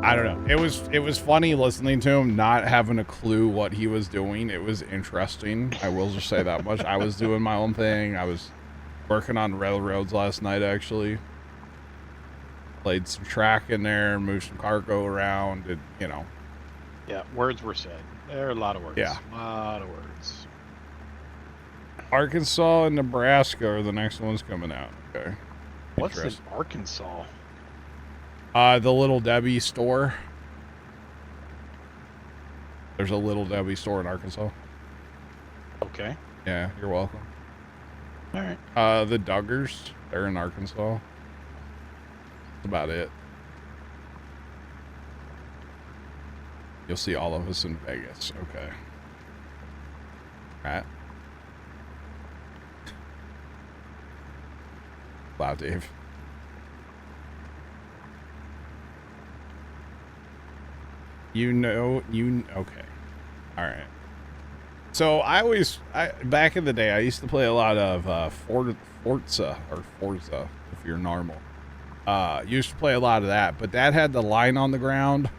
I don't know. It was funny listening to him, not having a clue what he was doing. It was interesting. I will just say that much. I was doing my own thing. I was working on railroads last night, actually. Played some track in there, moved some cargo around, and, you know. Yeah, words were said. There are a lot of words. Yeah. A lot of words. Arkansas and Nebraska are the next ones coming out. Okay. What's in Arkansas? The Little Debbie store. There's a Little Debbie store in Arkansas. Okay. Yeah, you're welcome. All right. The Duggars, they're in Arkansas. That's about it. You'll see all of us in Vegas. Okay. All right. Wow, Dave. Okay. All right. So back in the day, I used to play a lot of Forza, if you're normal. Used to play a lot of that, but that had the line on the ground,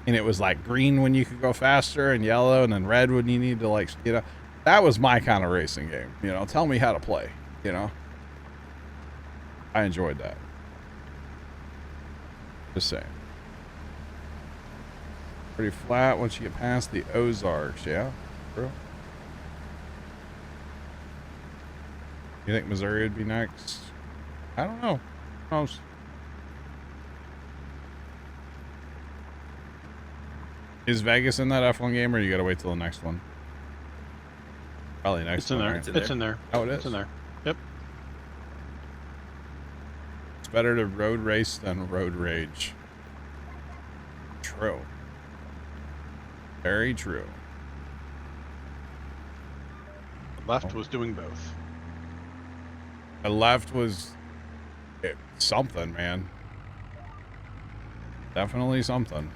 and it was like green when you could go faster, and yellow, and then red when you need to, like, you know. That was my kind of racing game. You know, tell me how to play. You know, I enjoyed that. Just saying. Pretty flat once you get past the Ozarks, yeah? Bro. You think Missouri would be next? I don't know. Who knows? Is Vegas in that F1 game, or you gotta wait till the next one? Probably next it's in one. there. Right? It's in there. Oh, it is? It's in there. Yep. It's better to road race than road rage. True. Very true. Left was doing both. The left was something, man. Definitely something.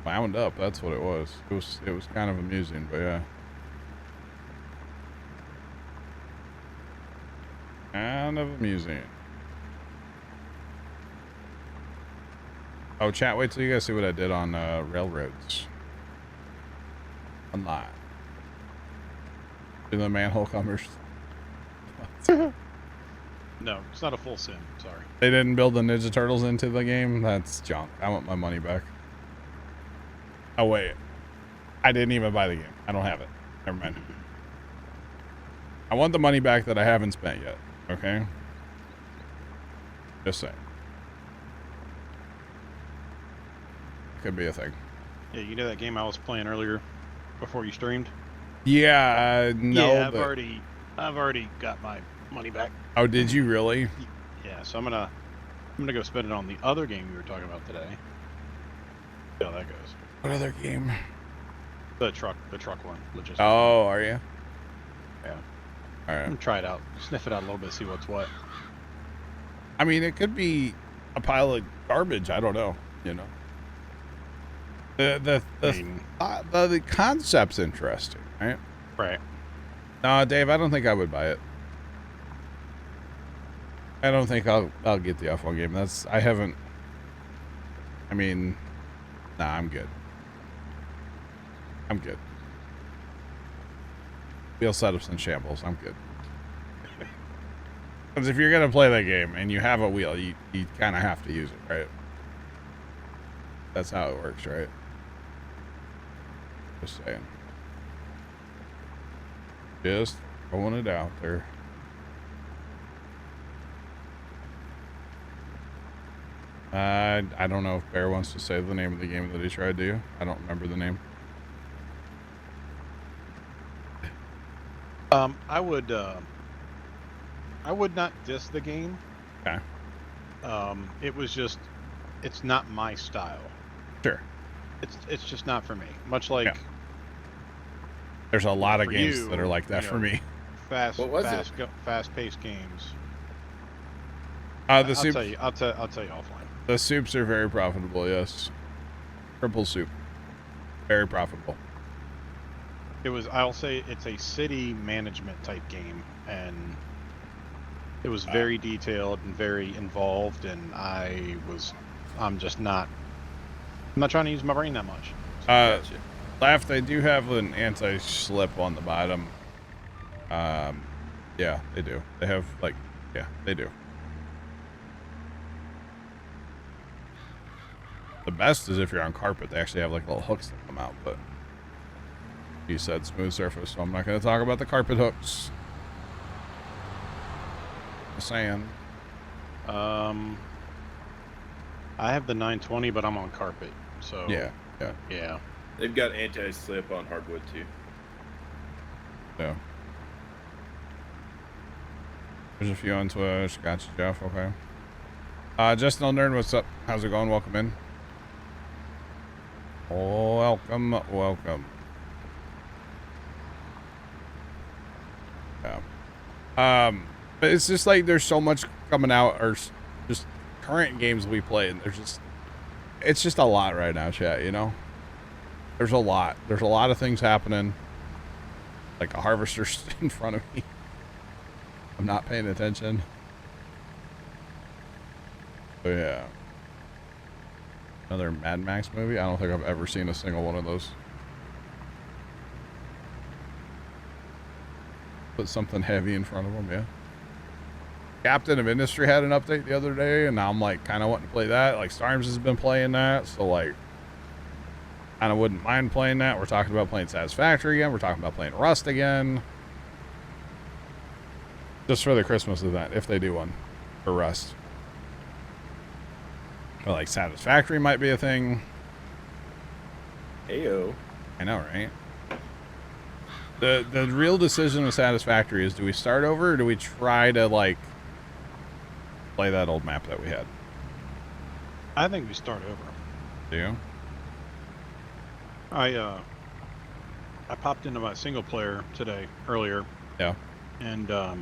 Wound up, that's what it was. It was kind of amusing, but yeah. Kind of amusing. Oh, chat, wait till you guys see what I did on railroads. Online. Do the manhole covers. No, it's not a full sim. Sorry. They didn't build the Ninja Turtles into the game? That's junk. I want my money back. Oh, wait. I didn't even buy the game. I don't have it. Never mind. I want the money back that I haven't spent yet. Okay? Just saying. Could be a thing. Yeah, you know that game I was playing earlier before you streamed? Yeah, no. Yeah, I've already got my money back. Oh, did you really? Yeah, so I'm gonna go spend it on the other game we were talking about today. See how that goes. What other game? The truck one. Logistics. Oh, are you? Yeah. All right. I'm gonna try it out, sniff it out a little bit, see what's what. I mean, it could be a pile of garbage. I don't know. You know. The concept's interesting, right? Right. No, Dave, I don't think I would buy it. I don't think I'll get the F1 game. I mean, nah, I'm good. I'm good. Wheel setups in shambles. I'm good. Because if you're gonna play that game and you have a wheel, you kind of have to use it, right? That's how it works, right? Just saying. Just throwing it out there. I don't know if Bear wants to say the name of the game that he tried to. I don't remember the name. I would not diss the game. Okay. It was just, it's not my style. Sure. It's just not for me. Much like. Yeah. There's a lot of games you, that are like that for me. Fast-paced games. The I'll soup. tell you offline. The soups are very profitable. Yes. Triple soup. Very profitable. I'll say it's a city management type game, and It was very detailed and very involved, and I'm just not. I'm not trying to use my brain that much. Gotcha. Laugh, they do have an anti-slip on the bottom. Yeah, they do. They have, like, yeah, they do. The best is if you're on carpet, they actually have, like, little hooks that come out, but you said smooth surface, so I'm not going to talk about the carpet hooks. Just saying. I have the 920, but I'm on carpet, so yeah. They've got anti-slip on hardwood too. Yeah. There's a few on Twitch. Gotcha, Jeff. Okay. Justin Nerd, what's up? How's it going? Welcome in. Welcome. Yeah. But it's just like there's so much coming out, or just current games we play, and it's just a lot right now, chat, you know? There's a lot of things happening. Like a harvester in front of me. I'm not paying attention. But yeah. Another Mad Max movie? I don't think I've ever seen a single one of those. Put something heavy in front of them, yeah. Captain of Industry had an update the other day, and now I'm like kind of wanting to play that. Like Storms has been playing that, so like kind of wouldn't mind playing that. We're talking about playing Satisfactory again. We're talking about playing Rust again. Just for the Christmas event, if they do one for Rust. Or like Satisfactory might be a thing. Heyo. I know, right? The real decision with Satisfactory is, do we start over or do we try to like play that old map that we had? I think we start over. Do you? I popped into my single player earlier. Yeah. And I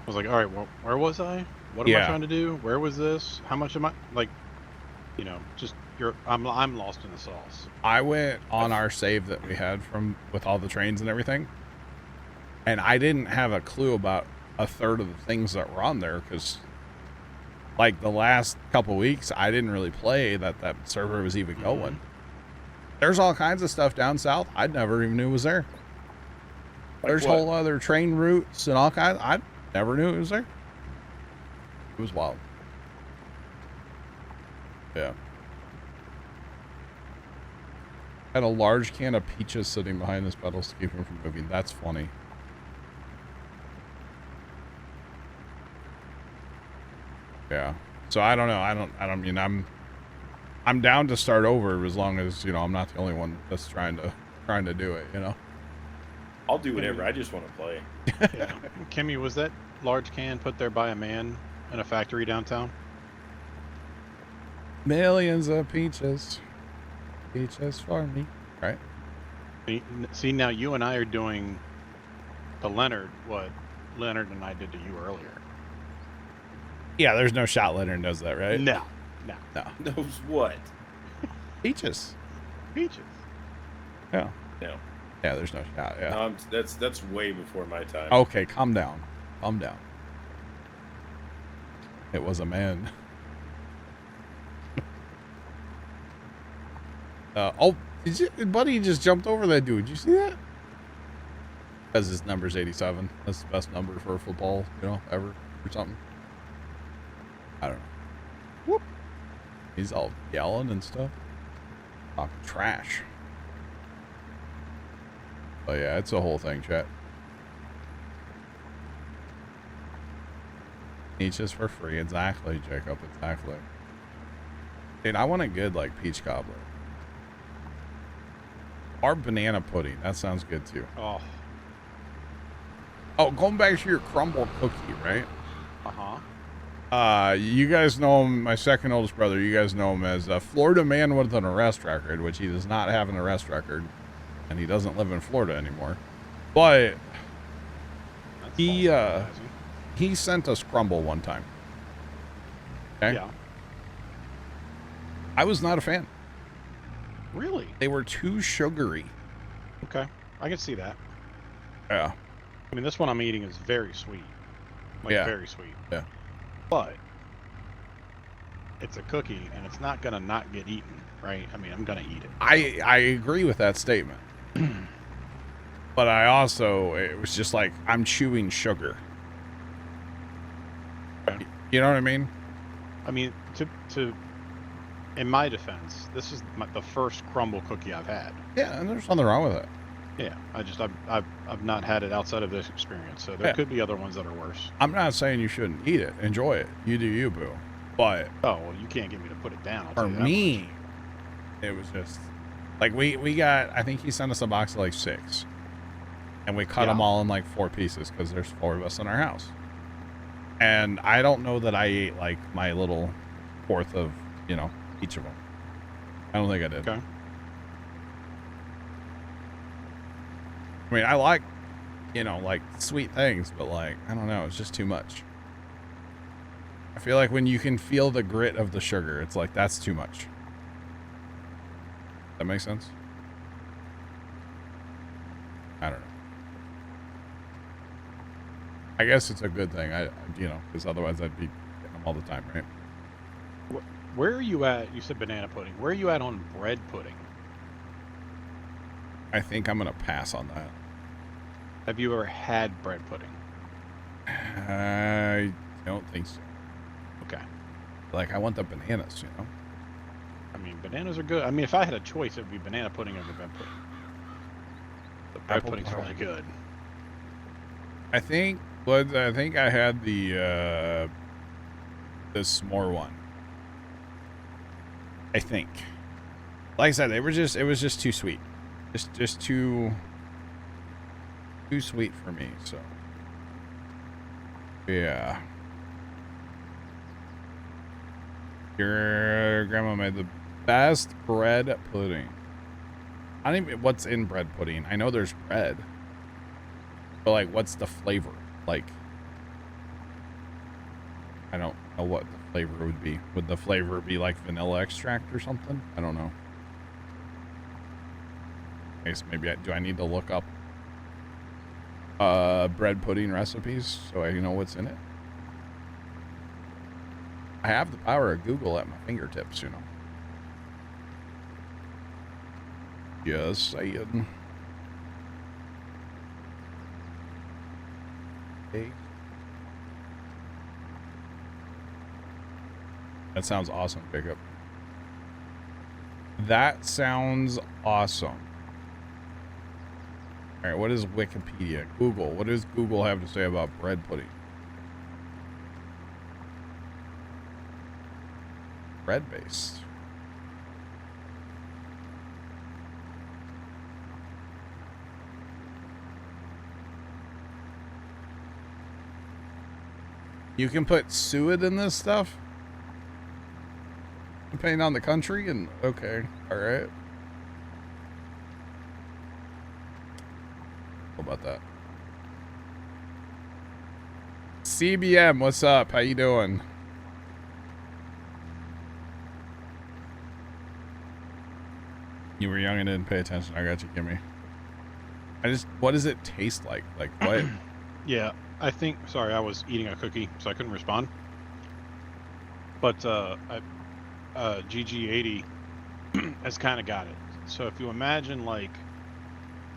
was like, all right, well, where was I? What am I trying to do? Where was this? How much am I, like, you know, just I'm lost in the sauce. I went on our save that we had with all the trains and everything, and I didn't have a clue about a third of the things that were on there, because like the last couple weeks I didn't really play that server was even going. There's all kinds of stuff down south I never even knew was there. There's whole other train routes and all kinds. I never knew it was there. It was wild. Yeah. Had a large can of peaches sitting behind his pedals to keep him from moving. That's funny. Yeah. So I don't know. I don't mean, I'm down to start over as long as, you know, I'm not the only one that's trying to do it, you know. I'll do whatever. I just want to play. Yeah. Kimmy, was that large can put there by a man in a factory downtown? Millions of peaches. Peaches for me. Right? See, now you and I are doing to Leonard what Leonard and I did to you earlier. Yeah, there's no shot Leonard does that, right? No. Knows what? Peaches. Peaches. Yeah. No. Yeah, there's no shot. Yeah. No, that's way before my time. Okay, calm down. Calm down. It was a man. Oh, buddy just jumped over that dude. Did you see that? Because his number's 87. That's the best number for a football, you know, ever or something. I don't know. Whoop. He's all yelling and stuff. Talking trash. But yeah, it's a whole thing, chat. Peaches for free. Exactly, Jacob. Exactly. Dude, I want a good, like, peach cobbler. Or banana pudding. That sounds good, too. Oh, going back to your crumble cookie, right? Uh-huh. You guys know him, my second oldest brother, you guys know him as a Florida man with an arrest record, which he does not have an arrest record, and he doesn't live in Florida anymore. But he sent us crumble one time. Okay? Yeah. I was not a fan. Really? They were too sugary. Okay. I can see that. Yeah. I mean, this one I'm eating is very sweet. Like, Yeah. very sweet. Yeah. But it's a cookie, and it's not gonna not get eaten, right? I mean, I'm gonna eat it. I agree with that statement. But I also, it was just like, I'm chewing sugar. Okay. You know what I mean? I mean, in my defense, this is the first crumble cookie I've had. Yeah, and there's nothing wrong with it. Yeah, I've not had it outside of this experience, so there could be other ones that are worse. I'm not saying you shouldn't eat it. Enjoy it. You do you, boo. But oh, well, you can't get me to put it down. I'll for tell you that me, much. it was just like we got. I think he sent us a box of like 6, and we cut them all in like 4 pieces because there's 4 of us in our house. And I don't know that I ate like my little 1/4 of each of them. I don't think I did. Okay. I mean, I like, like sweet things, but like, I don't know, it's just too much. I feel like when you can feel the grit of the sugar, it's like, that's too much. That makes sense? I don't know. I guess it's a good thing, because otherwise I'd be getting them all the time, right? Where are you at? You said banana pudding. Where are you at on bread pudding? I think I'm going to pass on that. Have you ever had bread pudding? I don't think so. Okay. Like, I want the bananas, I mean, bananas are good. I mean, if I had a choice, it would be banana pudding over bread pudding. The bread Apple pudding's pie. really good. I think I had the s'more one. I think. Like I said, it was just too sweet. Just too sweet for me, so. Yeah. Your grandma made the best bread pudding. I don't even, what's in bread pudding? I know there's bread. But like, what's the flavor? Like, I don't know what the flavor would be. Would the flavor be like vanilla extract or something? I don't know. I guess maybe do I need to look up bread pudding recipes so I know what's in it? I have the power of Google at my fingertips, Just saying. Okay. That sounds awesome, Jacob. That sounds awesome. All right, what is Wikipedia? Google. What does Google have to say about bread pudding? Bread-based. You can put suet in this stuff? Depending on the country? And okay, all right. How about that? CBM, what's up? How you doing? You were young and didn't pay attention. I got you, Kimmy. What does it taste like? Like what? Yeah, I think, sorry, I was eating a cookie, so I couldn't respond. But GG80 has kind of got it. So if you imagine like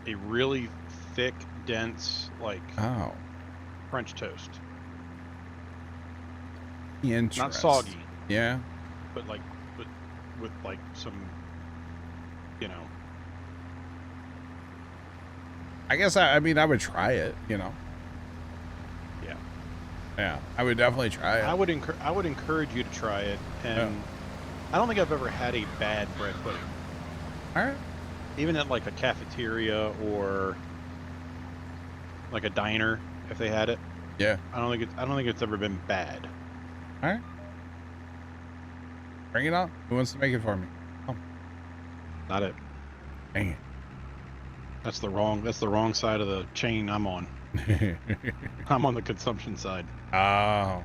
a really thick, dense, like French toast. Interesting. Not soggy. Yeah. But like, with like some, I guess I mean I would try it, Yeah. Yeah, I would definitely try it. I would encourage you to try it, and I don't think I've ever had a bad bread pudding. All right. Even at like a cafeteria or like a diner, if they had it. Yeah. I don't think it's ever been bad. All right. Bring it on. Who wants to make it for me? Oh. Not it. Dang it. That's the wrong side of the chain I'm on. I'm on the consumption side. Oh.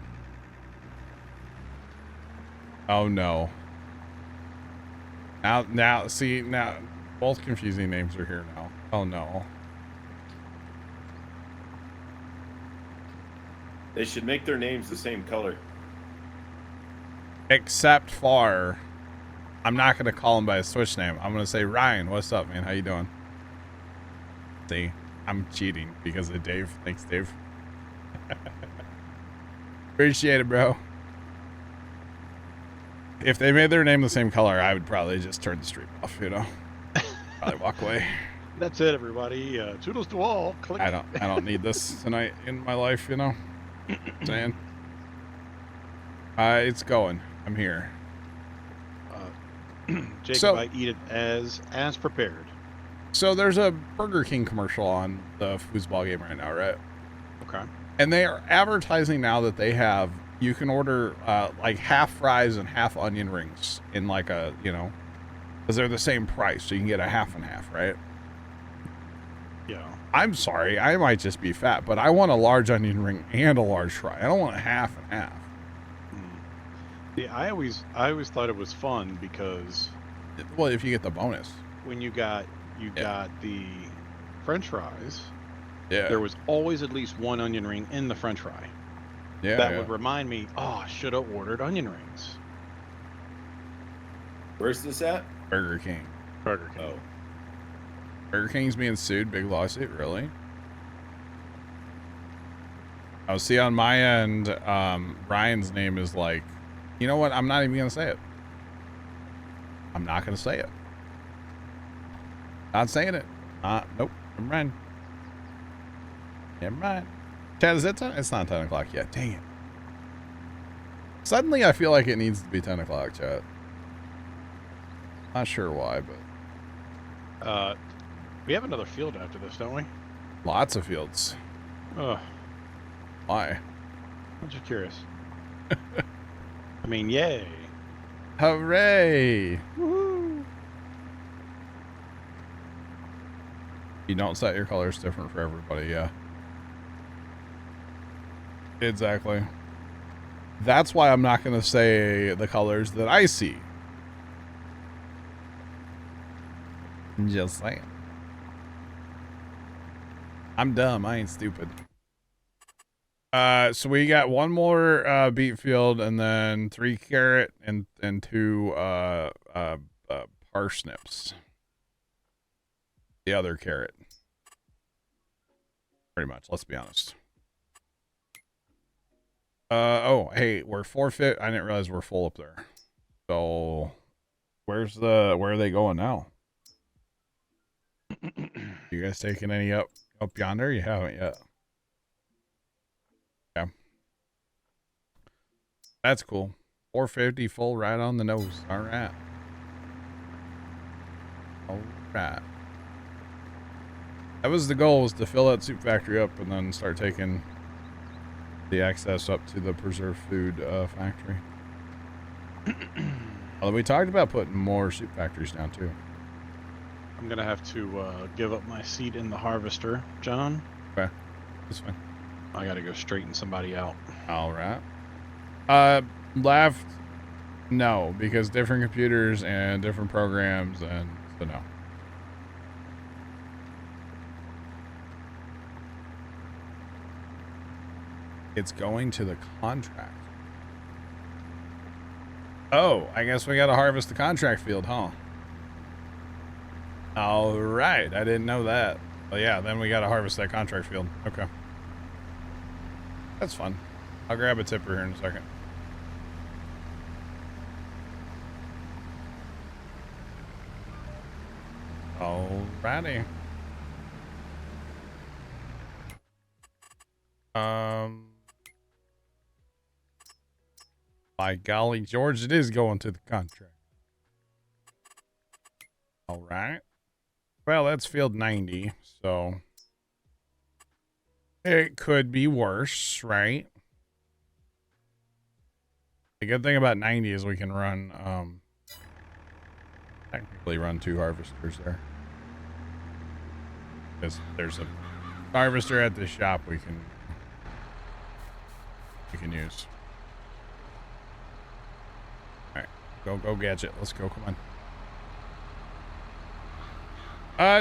Oh no. Now see, both confusing names are here now. Oh no. They should make their names the same color. Except for, I'm not going to call him by his Switch name. I'm going to say, Ryan, what's up, man? How you doing? See, I'm cheating because of Dave. Thanks, Dave. Appreciate it, bro. If they made their name the same color, I would probably just turn the stream off, you know? Probably walk away. That's it, everybody. Toodles to all. Click. I don't need this tonight in my life, you know? Saying. It's going. I'm here. Jacob, So- I eat it as prepared. So there's a Burger King commercial on the foosball game right now, right? Okay. And they are advertising now that they have, you can order like half fries and half onion rings in like a, you know, because they're the same price. So you can get a half and half, right? Yeah. I'm sorry, I might just be fat, but I want a large onion ring and a large fry. I don't want a half and half. Yeah, I always thought it was fun because Well, if you get the bonus. when you got the French fries, Yeah. there was always at least one onion ring in the French fry. Yeah. That yeah. would remind me, oh, I should have ordered onion rings. Where's this at? Burger King. Burger King. Oh. Burger King's being sued. Big lawsuit, really? Oh, see, on my end, Ryan's name is like, you know what? I'm not even going to say it. I'm not going to say it. Not saying it. Nope. Never mind. Never mind. Chad, is it 10? It's not 10 o'clock yet. Dang it. Suddenly, I feel like it needs to be 10 o'clock, Chad. Not sure why, but We have another field after this, don't we? lots of fields. Oh, Why? I'm just curious. I mean, yay. Hooray! Woohoo! You don't set your colors different for everybody, yeah. Exactly. That's why I'm not going to say the colors that I see. Just saying. I'm dumb. I ain't stupid. So we got one more beet field and then 3 carrot and 2 parsnips. The other carrot. Pretty much, let's be honest. Oh, hey, we're forfeit. I didn't realize we're full up there. So where are they going now? You guys taking any up yonder? You haven't yet. Yeah. That's cool. 450 full right on the nose. All right. All right. That was the goal, was to fill that soup factory up and then start taking the access up to the preserved food factory. Although we talked about putting more soup factories down too. I'm going to have to give up my seat in the harvester, John. Okay. That's fine. I got to go straighten somebody out. All right. Left, no, because different computers and different programs, and so no. It's going to the contract. Oh, I guess we got to harvest the contract field, huh? All right. I didn't know that. Well, yeah, then we got to harvest that contract field. Okay. That's fun. I'll grab a tipper here in a second. Alrighty. By golly, George, it is going to the contract. All right. Well, that's field 90, so it could be worse, right? The good thing about 90 is we can run, technically run 2 harvesters there. Because there's a harvester at the shop we can use. All right, go gadget. Let's go. Come on.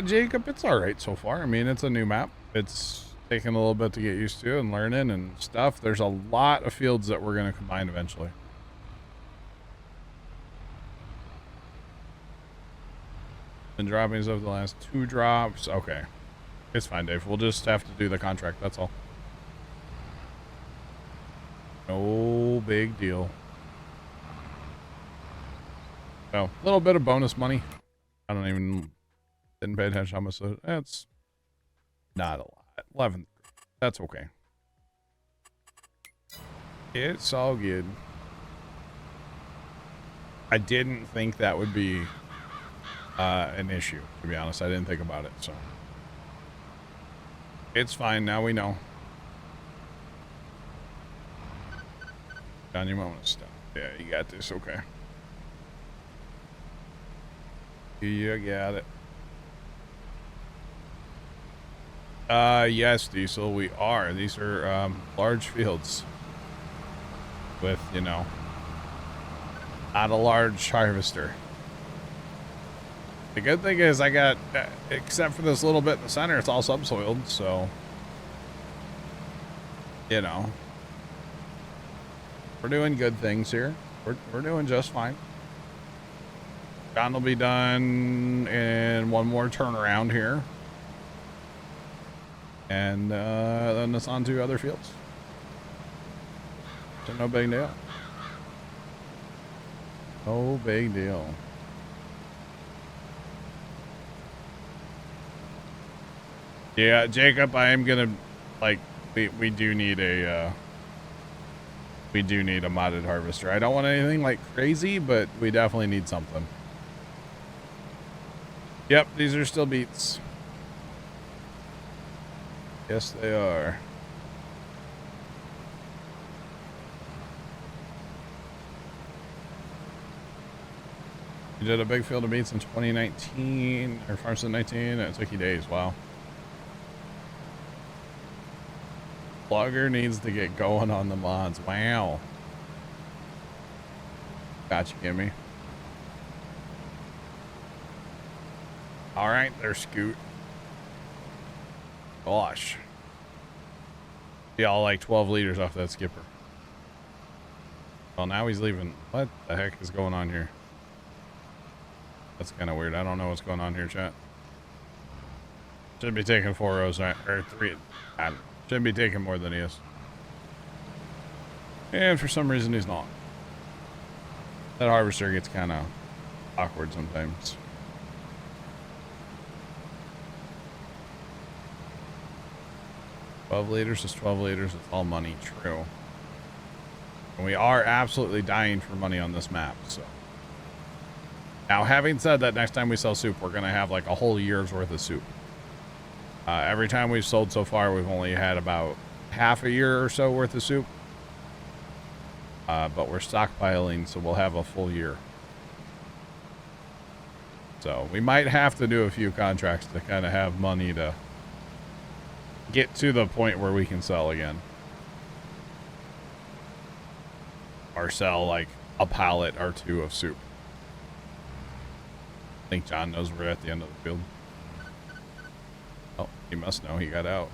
Jacob, it's all right so far. I mean, it's a new map. It's taking a little bit to get used to and learning and stuff. There's a lot of fields that we're going to combine eventually. Been droppings over the last 2 drops. Okay. It's fine, Dave. We'll just have to do the contract. That's all. No big deal. So, a little bit of bonus money. I didn't pay attention how much. That's not a lot. 11. That's okay. It's all good. I didn't think that would be an issue, to be honest. I didn't think about it, so. It's fine. Now we know. John, you might want to stop. Yeah, you got this. Okay. You got it. Yes, Diesel, we are. These are large fields with, you know, not a large harvester. The good thing is I got, except for this little bit in the center, it's all subsoiled, so, you know, we're doing good things here. We're doing just fine. John will be done in one more turnaround here. And then it's on to other fields. So no big deal. No big deal. Yeah, Jacob, I am gonna, like, we do need a modded harvester. I don't want anything like crazy, but we definitely need something. Yep, these are still beets. Yes, they are. You did a big field of beets in 2019, or farms in 19, and it took you days. Wow. Plugger needs to get going on the mods. Wow. Gotcha, Gimme. All right, there, Scoot. Gosh. Y'all like 12 liters off that skipper. Well, now he's leaving. What the heck is going on here? That's kind of weird. I don't know what's going on here, chat. Should be taking 4 rows, or 3. Shouldn't be taking more than he is. And for some reason, he's not. That harvester gets kind of awkward sometimes. $12 liters is 12 liters. It's all money. True. And we are absolutely dying for money on this map, so. Now, having said that, next time we sell soup, we're going to have like a whole year's worth of soup. Every time we've sold so far, we've only had about half a year or so worth of soup. But we're stockpiling, so we'll have a full year. So we might have to do a few contracts to kind of have money to get to the point where we can sell again. Or sell like a pallet or 2 of soup. I think John knows we're at the end of the field. Oh, he must know. He got out.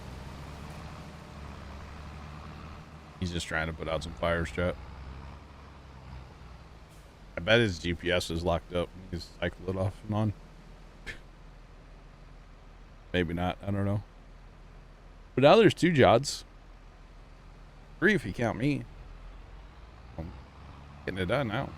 He's just trying to put out some fires, chat. I bet his GPS is locked up. He's cycled it off and on. Maybe not. I don't know. But now there's 2 Jods. 3 if you count me. I'm getting it done now.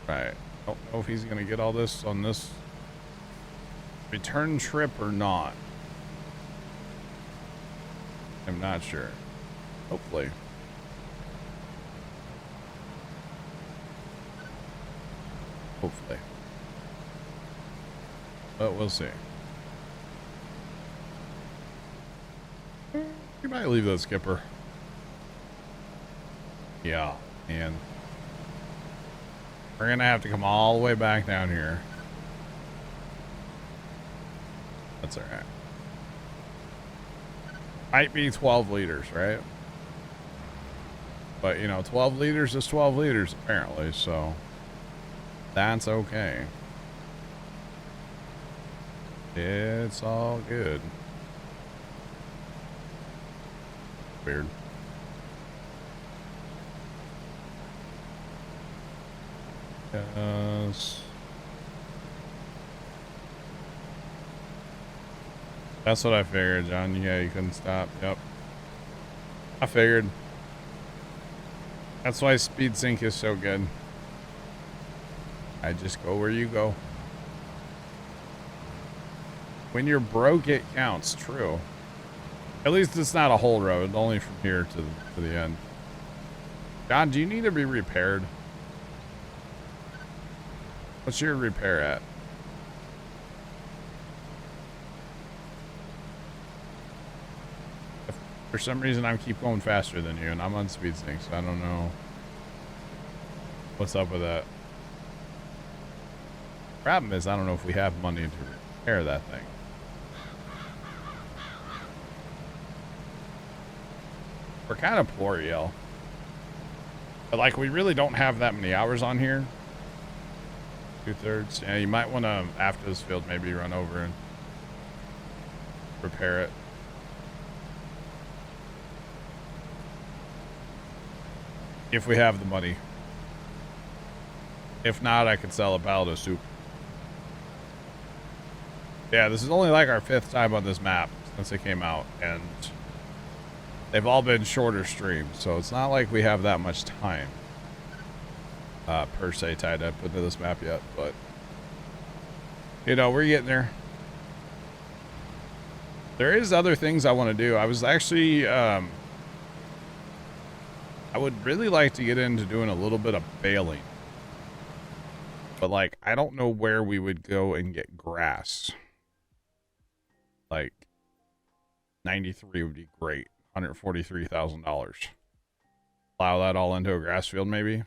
Right. Don't know if he's going to get all this on this return trip or not. I'm not sure. Hopefully. Hopefully. But we'll see. You might leave that skipper. Yeah, and we're gonna have to come all the way back down here. That's alright. Might be 12 liters, right? But, you know, 12 liters is 12 liters, apparently, so. That's okay. It's all good. Weird. Yes. That's what I figured, John. Yeah, you couldn't stop. Yep. I figured. That's why speed sync is so good. I just go where you go. When you're broke, it counts. True. At least it's not a whole road. Only from here to the end. John, do you need to be repaired? What's your repair at? If for some reason I keep going faster than you, and I'm on speed sync, so I don't know what's up with that. Problem is, I don't know if we have money to repair that thing. We're kind of poor, Yell. But like, we really don't have that many hours on here. 2/3. Yeah, you might want to, after this field, maybe run over and repair it. If we have the money. If not, I could sell a pallet of soup. Yeah, this is only like our 5th time on this map since it came out, and they've all been shorter streams, so it's not like we have that much time per se tied up into this map yet, but you know, we're getting there. There is other things I want to do. I was actually I would really like to get into doing a little bit of baling, but like, I don't know where we would go and get grass. Like 93 would be great. $143,000. Plow that all into a grass field, maybe,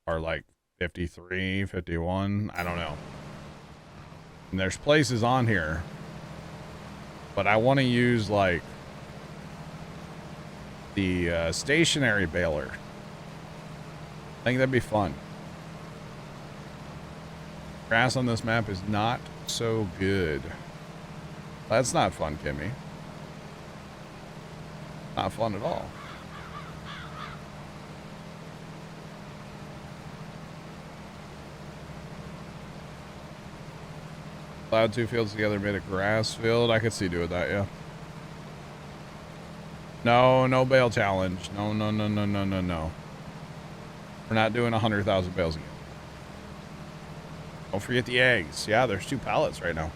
or like 53, 51. I don't know. And there's places on here, but I want to use like the stationary baler. I think that'd be fun. Grass on this map is not so good. That's not fun, Kimmy. Not fun at all. Plowed 2 fields together, made a grass field. I could see doing that, yeah. No, no bale challenge. No, no, no, no, no, no, no. We're not doing 100,000 bales again. Don't forget the eggs. Yeah, there's 2 pallets right now.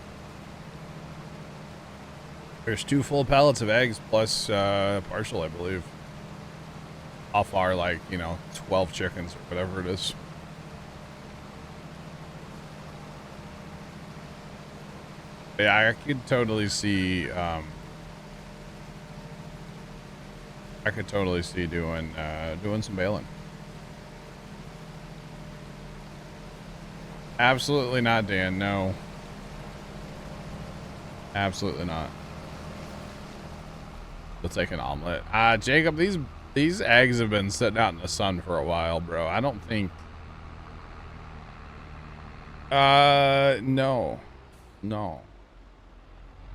There's 2 full pallets of eggs plus partial, I believe. Off our, like, you know, 12 chickens or whatever it is. Yeah, I could totally see doing some baling. Absolutely not, Dan. No. Absolutely not. Let's take an omelet. Jacob, these eggs have been sitting out in the sun for a while, bro. I don't think. No. No.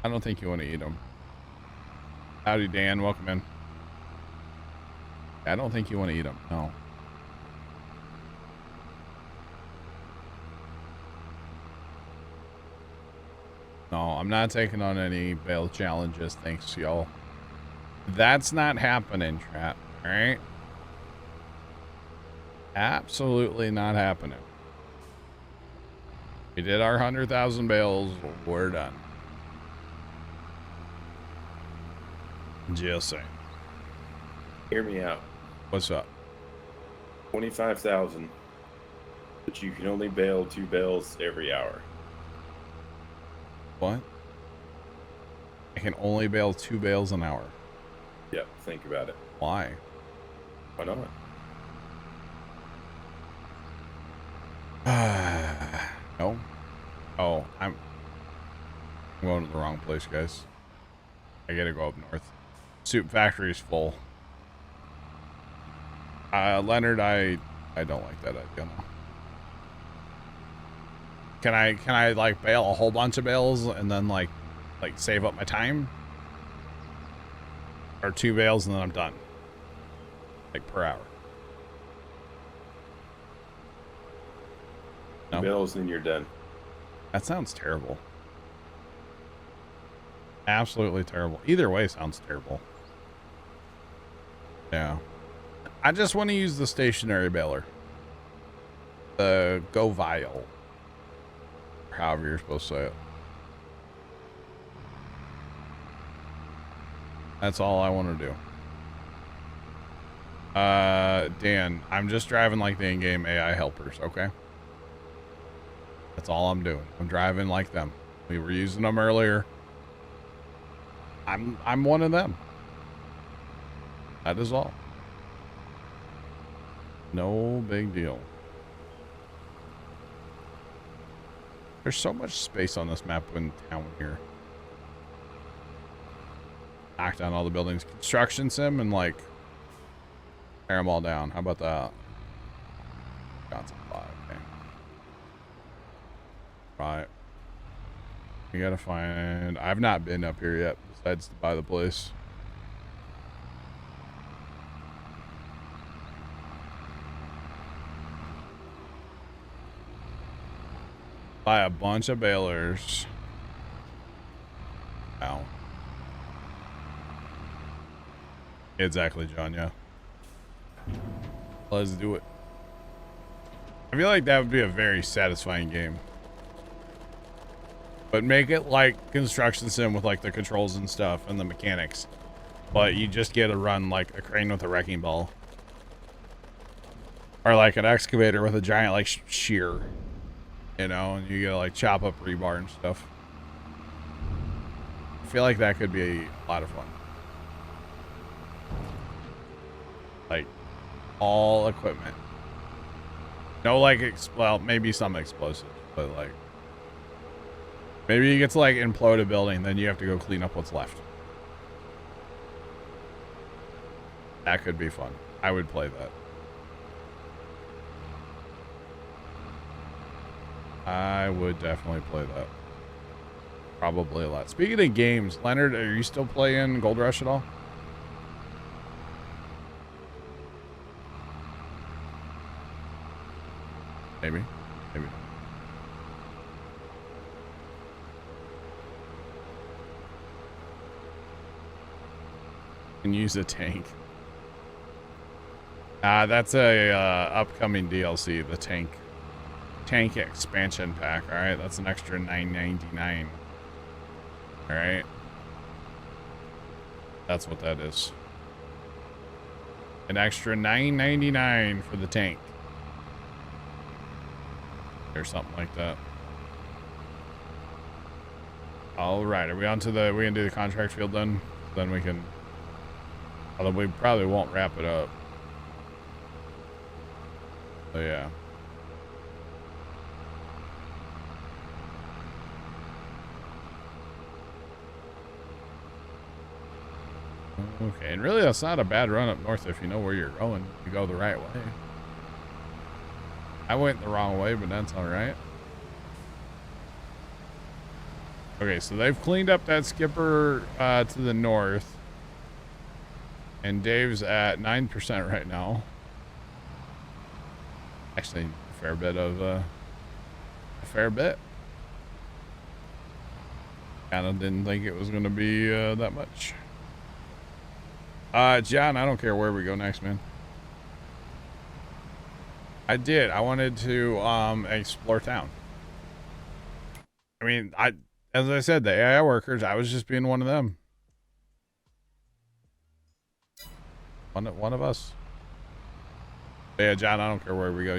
I don't think you want to eat them. Howdy, Dan. Welcome in. I don't think you want to eat them. No. No, I'm not taking on any bale challenges. Thanks, y'all. That's not happening, Trap. All right? Absolutely not happening. We did our 100,000 bales. We're done. Just saying. Hear me out. What's up? 25,000. But you can only bale 2 bales every hour. What? I can only bale 2 bales an hour. Yep, think about it. Why? Why not? No. Oh, I'm going to the wrong place, guys. I gotta go up north. Soup factory's full. Leonard, I don't like that idea. No. Can I like bale a whole bunch of bales and then like save up my time? Or 2 bales and then I'm done. Like per hour. No? Bales and you're done. That sounds terrible. Absolutely terrible. Either way sounds terrible. Yeah. I just want to use the stationary baler. The Go Vial. However you're supposed to say it. That's all I want to do. Dan, I'm just driving like the in-game AI helpers, okay? That's all I'm doing. I'm driving like them. We were using them earlier. I'm one of them. That is all. No big deal. There's so much space on this map in town here. Knock down all the buildings. Construction sim and like tear them all down. How about that? Got some fly. Okay. Right. You gotta find. I've not been up here yet. Besides to buy the place. Buy a bunch of balers. Ow. Exactly, John, yeah. Let's do it. I feel like that would be a very satisfying game. But make it like construction sim with like the controls and stuff and the mechanics. But you just get to run like a crane with a wrecking ball. Or like an excavator with a giant like shear. You know, and you gotta like chop up rebar and stuff. I feel like that could be a lot of fun. Like all equipment. No like well, maybe some explosives, but like maybe you get to like implode a building, then you have to go clean up what's left. That could be fun. I would play that. I would definitely play that. Probably a lot. Speaking of games, Leonard, are you still playing Gold Rush at all? Maybe. Maybe. Can use a tank. That's a upcoming DLC, the tank expansion pack. All right, that's an extra $9.99. All right, that's what that is. An extra $9.99 for the tank, or something like that. All right, are we on to the? We gonna do the contract field then? Then we can. Although we probably won't wrap it up. So yeah. Okay, and really that's not a bad run up north if you know where you're going. You go the right way. I went the wrong way, but that's alright. Okay, so they've cleaned up that skipper to the north. And Dave's at 9% right now. Actually, a fair bit of a fair bit. Kinda didn't think it was gonna be that much. John, I don't care where we go next, man. I did. I wanted to explore town. I mean, as I said, the AI workers, I was just being one of them. One of us. But yeah, John, I don't care where we go.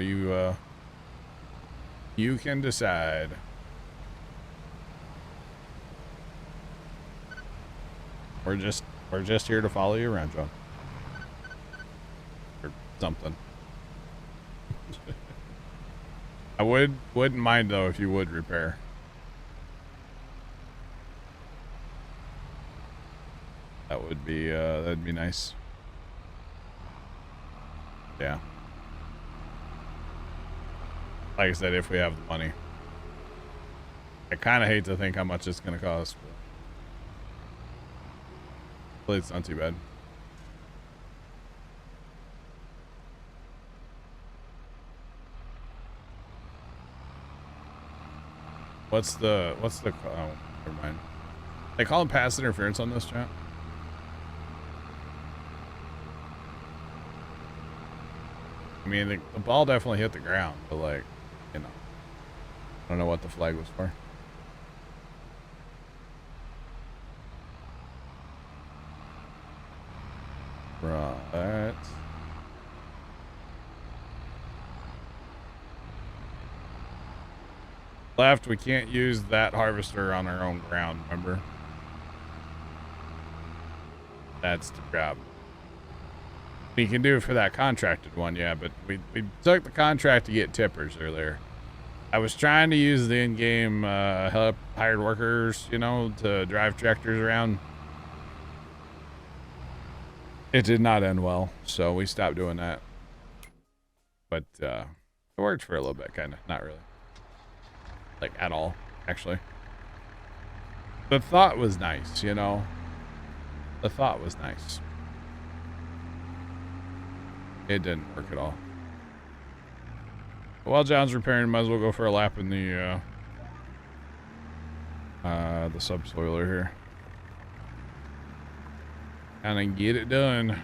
You can decide. We're just here to follow you around, John. Or something. I wouldn't mind though if you would repair. That would be that'd be nice. Yeah. Like I said, if we have the money. I kind of hate to think how much it's going to cost. But hopefully it's not too bad. What's the, oh, never mind. They call it pass interference on this, chat? I mean, the ball definitely hit the ground, but like, you know, I don't know what the flag was for. Right. Left, we can't use that harvester on our own ground, remember? That's the job. We can do it for that contracted one, yeah, but we took the contract to get tippers earlier. I was trying to use the in-game help hired workers, you know, to drive tractors around. It did not end well, so we stopped doing that. But it worked for a little bit, kind of. Not really. Like, at all, actually. The thought was nice, you know? The thought was nice. It didn't work at all. While John's repairing, might as well go for a lap in the subsoiler here. And get it done.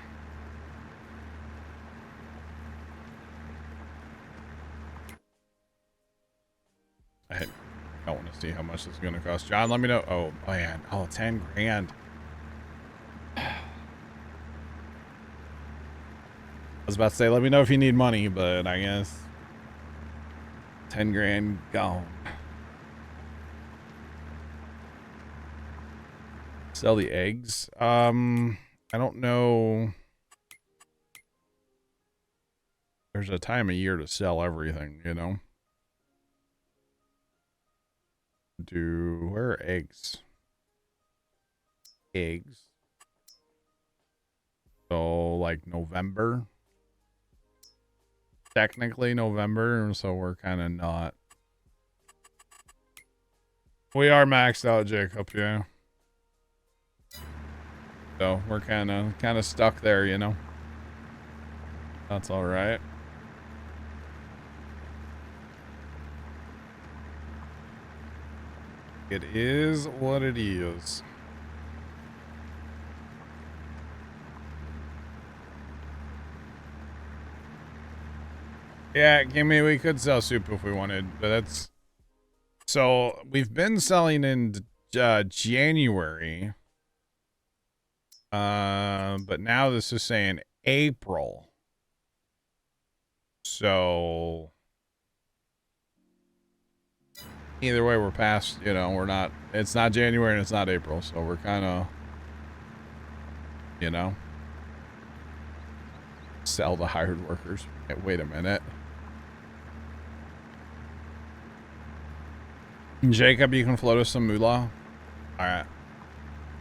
I don't want to see how much this is going to cost. John, let me know. Oh, man. Oh, 10 grand. I was about to say, let me know if you need money, but I guess 10 grand gone. Sell the eggs. I don't know. There's a time of year to sell everything, you know? Where are eggs? Eggs. So, like November. Technically November, so we're kind of not. We are maxed out, Jacob, yeah. So we're kind of stuck there, you know. That's all right. It is what it is. Yeah, we could sell soup if we wanted, but that's... So, we've been selling in January. But now this is saying April. So... Either way, we're past, you know, we're not... It's not January and it's not April, so we're kind of... You know? Sell the hired workers. Wait a minute. Jacob, you can float us some moolah. All right.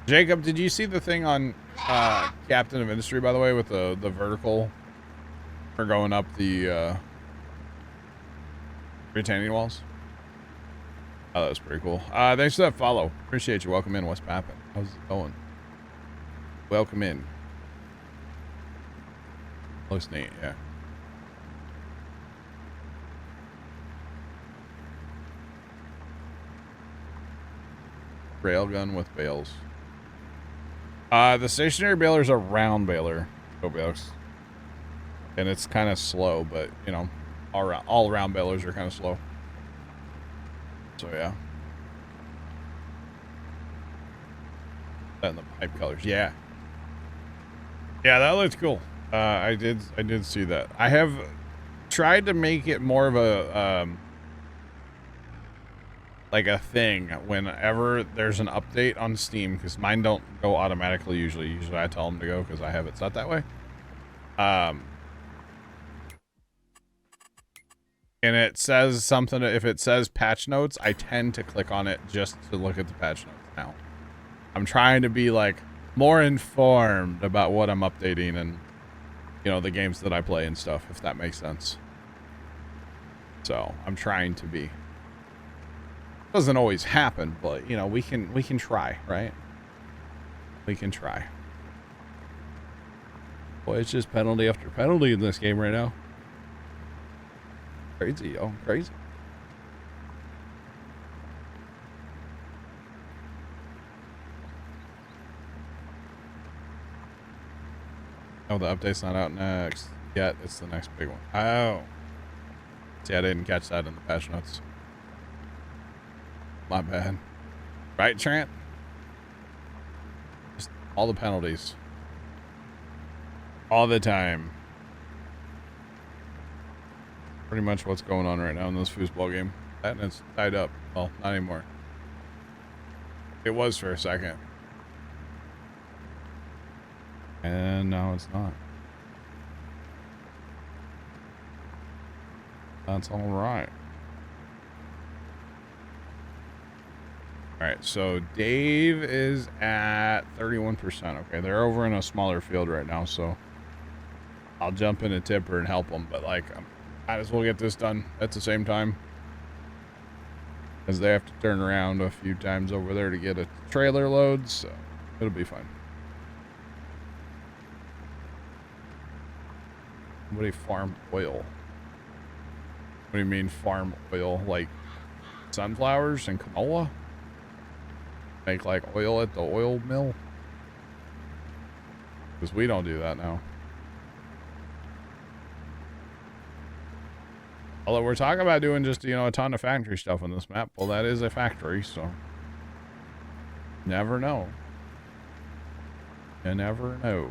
Jacob, did you see the thing on Captain of Industry, by the way, with the vertical for going up the retaining walls? Oh, that was pretty cool. Thanks for that follow. Appreciate you. Welcome in. What's poppin'? How's it going? Welcome in. Looks neat, yeah. Railgun with bales. The stationary baler's a round baler. And it's kind of slow, but you know, all round balers are kind of slow. So yeah. That in the pipe colors, yeah. Yeah, that looks cool. I did see that. I have tried to make it more of a like a thing whenever there's an update on Steam, because mine don't go automatically usually. Usually I tell them to go because I have it set that way. And it says something, if it says patch notes, I tend to click on it just to look at the patch notes now. I'm trying to be like more informed about what I'm updating and, you know, the games that I play and stuff, if that makes sense. So I'm trying to be. Doesn't always happen, but you know, we can try, right? We can try. Boy, it's just penalty after penalty in this game right now. Crazy, yo, crazy. Oh, the update's not out next yet. It's the next big one. Oh. See, I didn't catch that in the patch notes. My bad. Right, Trent? Just all the penalties. All the time. Pretty much what's going on right now in this foosball game. That and it's tied up. Well, not anymore. It was for a second. And now it's not. That's all right. All right, so Dave is at 31%. Okay, they're over in a smaller field right now, so I'll jump in a tipper and help them. But like, I might as well get this done at the same time, because they have to turn around a few times over there to get a trailer load, so it'll be fine. Somebody farm oil. What do you mean farm oil? Like sunflowers and canola? Make like oil at the oil mill? Because we don't do that now. Although we're talking about doing just, you know, a ton of factory stuff on this map. Well, that is a factory, so never know. You never know.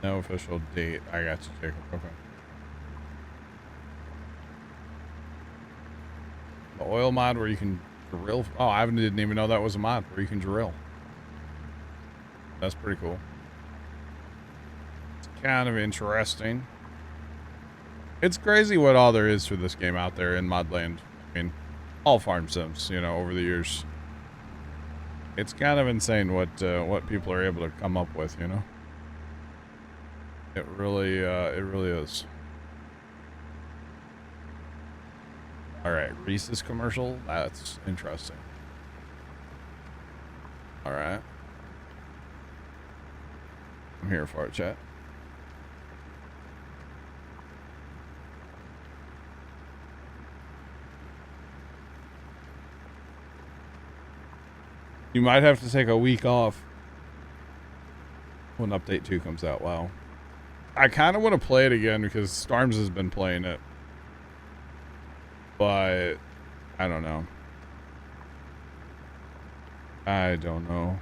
No official date. I got you, Jacob. Okay. The oil mod where you can drill. Oh, I didn't even know that was a mod where you can drill. That's pretty cool. It's kind of interesting. It's crazy what all there is for this game out there in Modland. I mean, all farm sims, you know, over the years. It's kind of insane what people are able to come up with, you know. It really is. All right, Reese's commercial. That's interesting. All right, I'm here for it, chat. You might have to take a week off when update 2 comes out. Wow. I kind of want to play it again because Storms has been playing it. But I don't know. I don't know.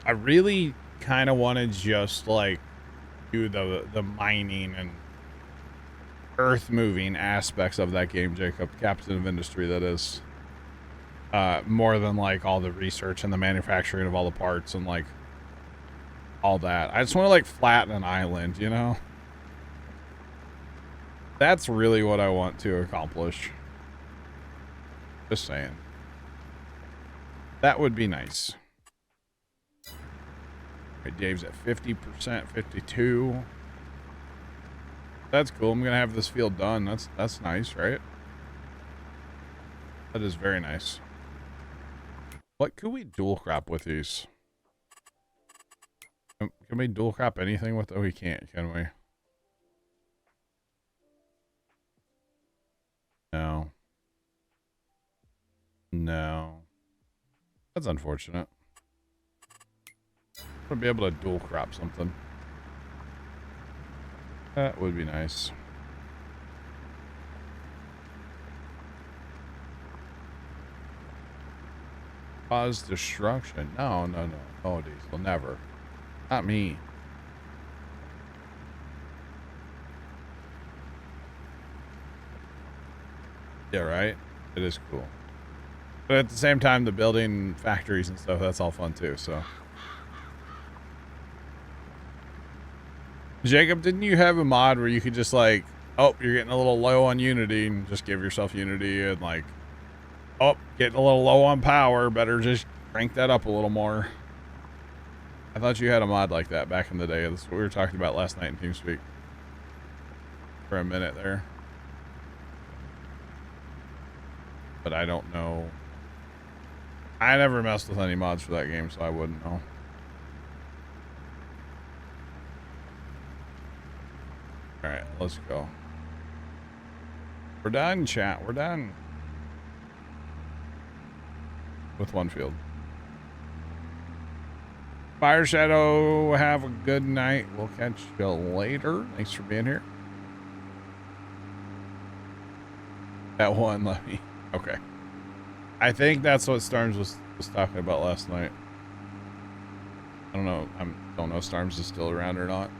I really kind of want to just like do the mining and earth moving aspects of that game, Jacob. Captain of Industry, that is. More than like all the research and the manufacturing of all the parts and like all that. I just want to like flatten an island, you know? That's really what I want to accomplish. Just saying. That would be nice. Okay, Dave's at 50%, 52. That's cool. I'm gonna have this field done. That's nice, right? That is very nice. What could we dual crop with these? Can we dual crop anything with? Oh, we can't, can we? No. No. That's unfortunate. I'd be able to dual crop something. That would be nice. Cause destruction. No, no, no. Oh, Diesel, never. Not me. Yeah, right? It is cool. But at the same time, the building factories and stuff, that's all fun too, so. Jacob, didn't you have a mod where you could just like, oh, you're getting a little low on Unity and just give yourself Unity and like, Oh, getting a little low on power. Better just crank that up a little more. I thought you had a mod like that back in the day. That's what we were talking about last night in TeamSpeak. For a minute there. But I don't know. I never messed with any mods for that game, so I wouldn't know. Alright, let's go. We're done, chat. We're done. With one field. Fire Shadow, have a good night. We'll catch you later. Thanks for being here. That one, let me. Okay. I think that's what Starms was talking about last night. I don't know. I don't know if Starms is still around or not.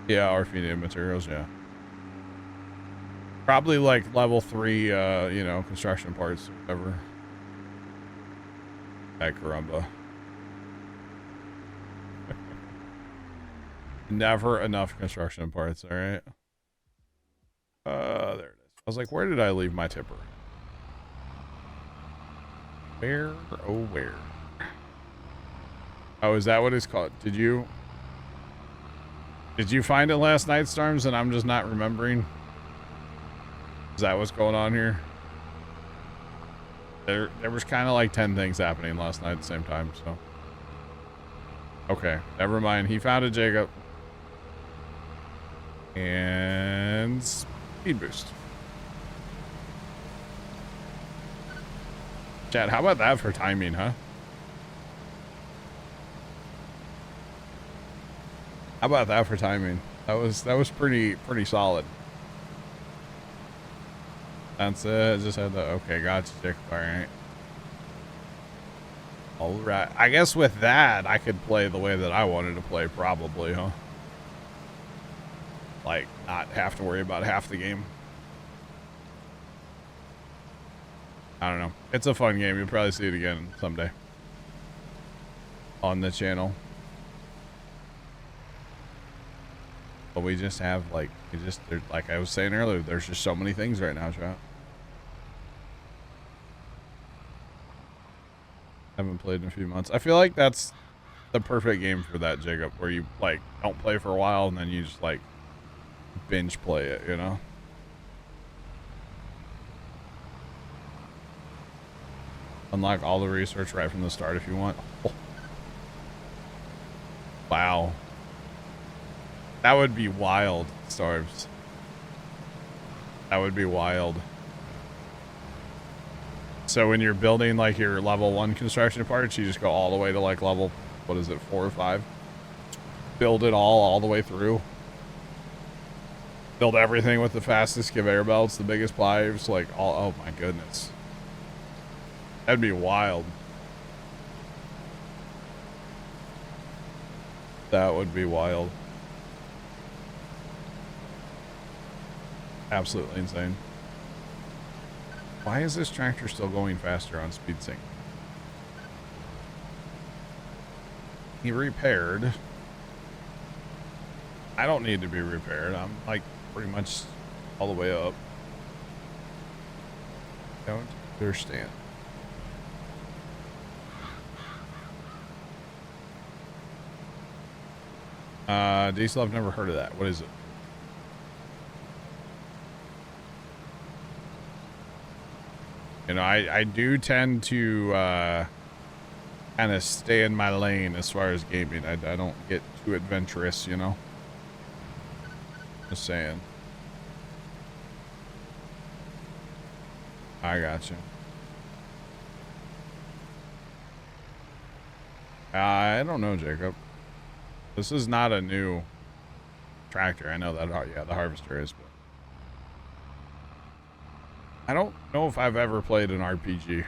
Yeah, RFID materials, yeah. Probably like level 3, you know, construction parts, whatever. Ay, caramba. Never enough construction parts, alright? There it is. I was like, where did I leave my tipper? Where? Oh, where? Oh, is that what it's called? Did you find it last night, Storms, and I'm just not remembering? Is that what's going on here? There was kind of like 10 things happening last night at the same time, so. Okay, never mind. He found it, Jacob. And speed boost. Chad, how about that for timing, huh? How about that for timing? That was pretty solid. That's it. Just had the okay, gotcha, Jacob. All right. I guess with that, I could play the way that I wanted to play, probably, huh? Like, not have to worry about half the game. I don't know. It's a fun game. You'll probably see it again someday. On the channel. But we just have, like, like I was saying earlier, there's just so many things right now, chat. Haven't played in a few months. I feel like that's the perfect game for that, Jacob, where you, like, don't play for a while and then you just, like, binge play it, you know? Unlock all the research right from the start if you want. Oh. Wow. That would be wild, Starves. That would be wild. So when you're building like your level 1 construction parts, you just go all the way to like level, what is it, 4 or 5? Build it all the way through. Build everything with the fastest conveyor belts, the biggest pipes, like all, oh my goodness. That'd be wild. That would be wild. Absolutely insane. Why is this tractor still going faster on speed sync? He repaired. I don't need to be repaired. I'm like pretty much all the way up. Don't understand. Diesel, I've never heard of that. What is it? You know, I do tend to kind of stay in my lane as far as gaming. I don't get too adventurous, you know? Just saying. I gotcha. I don't know, Jacob. This is not a new tractor. I know that, yeah, the harvester is, but I don't know if I've ever played an RPG. I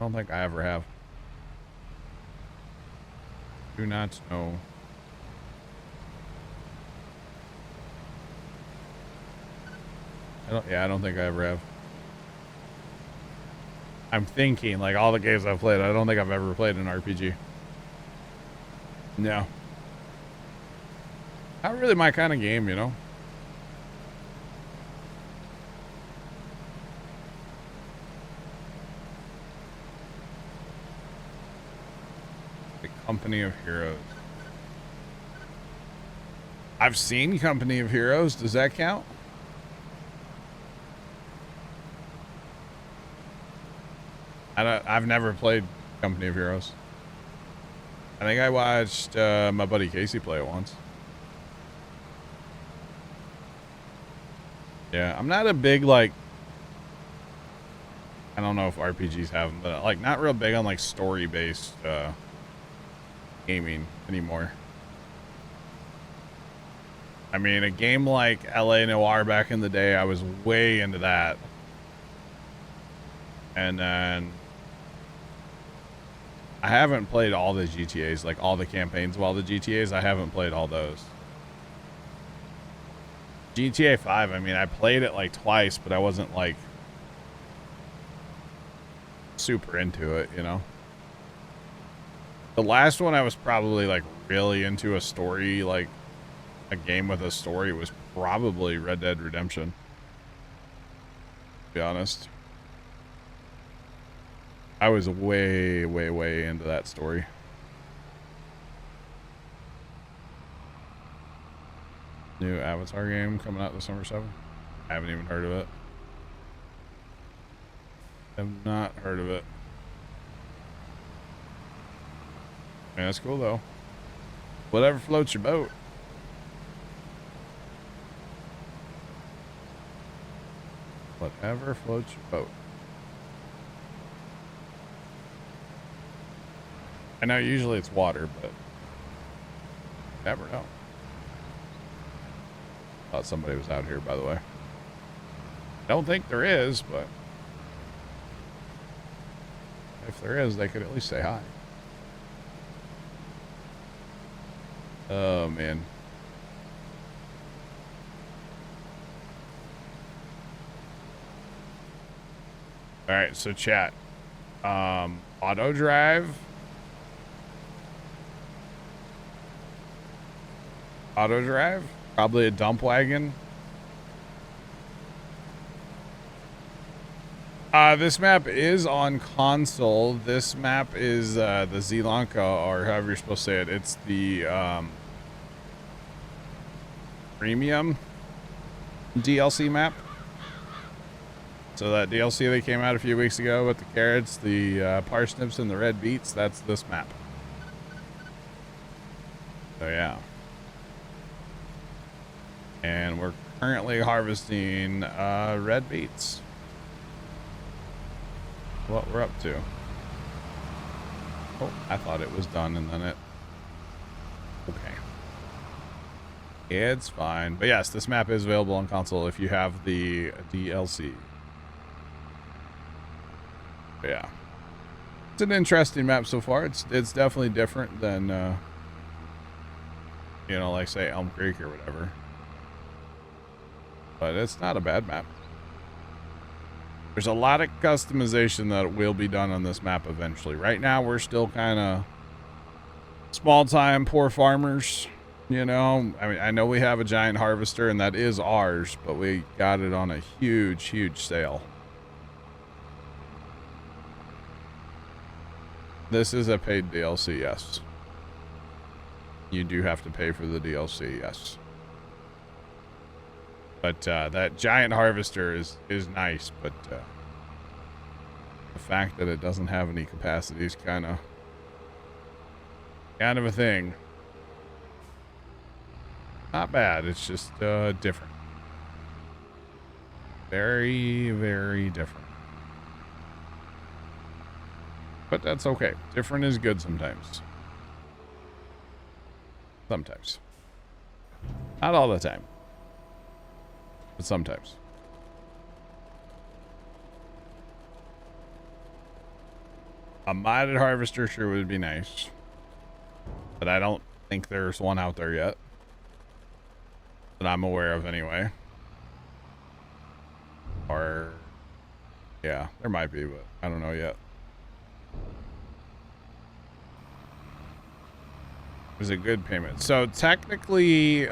don't think I ever have. Do not know. I don't think I ever have. I'm thinking, like, all the games I've played, I don't think I've ever played an RPG. No. Not really my kind of game, you know. The Company of Heroes. I've seen Company of Heroes. Does that count? I've never played Company of Heroes. I think I watched my buddy Casey play it once. Yeah, I'm not a big, like, I don't know if RPGs have them, but like not real big on like story-based gaming anymore. I mean, a game like LA Noire back in the day, I was way into that. And then I haven't played all the GTAs, like all the campaigns of all the GTAs. I haven't played all those. GTA 5, I mean, I played it like twice, but I wasn't like super into it, you know? The last one I was probably like really into a story, like a game with a story, was probably Red Dead Redemption. To be honest. I was way, way, way into that story. New Avatar game coming out December 7th. I haven't even heard of it. Have not heard of it. Yeah, that's cool though. Whatever floats your boat. Whatever floats your boat. I know usually it's water, but never know. Thought somebody was out here, by the way. Don't think there is, but if there is, they could at least say hi. Oh, man. All right, so chat. Auto drive. Auto drive. Probably a dump wagon. This map is on console. This map is the Zielonka, or however you're supposed to say it. It's the premium DLC map. So that DLC that came out a few weeks ago with the carrots, the parsnips, and the red beets, that's this map. So yeah. And we're currently harvesting red beets. What we're up to. Oh, I thought it was done and then it... Okay. It's fine. But yes, this map is available on console if you have the DLC. But yeah. It's an interesting map so far. It's definitely different than, you know, like say Elm Creek or whatever. But it's not a bad map. There's a lot of customization that will be done on this map eventually. Right now, we're still kind of small-time poor farmers, you know. I mean, I know we have a giant harvester, and that is ours, but we got it on a huge, huge sale. This is a paid DLC, yes. You do have to pay for the DLC, yes. But that giant harvester is nice, but the fact that it doesn't have any capacity is kind of a thing. Not bad. It's just different. Very, very different. But that's okay. Different is good sometimes. Sometimes. Not all the time. But sometimes. A modded harvester sure would be nice. But I don't think there's one out there yet. That I'm aware of anyway. Or... yeah, there might be, but I don't know yet. was a good payment. So technically,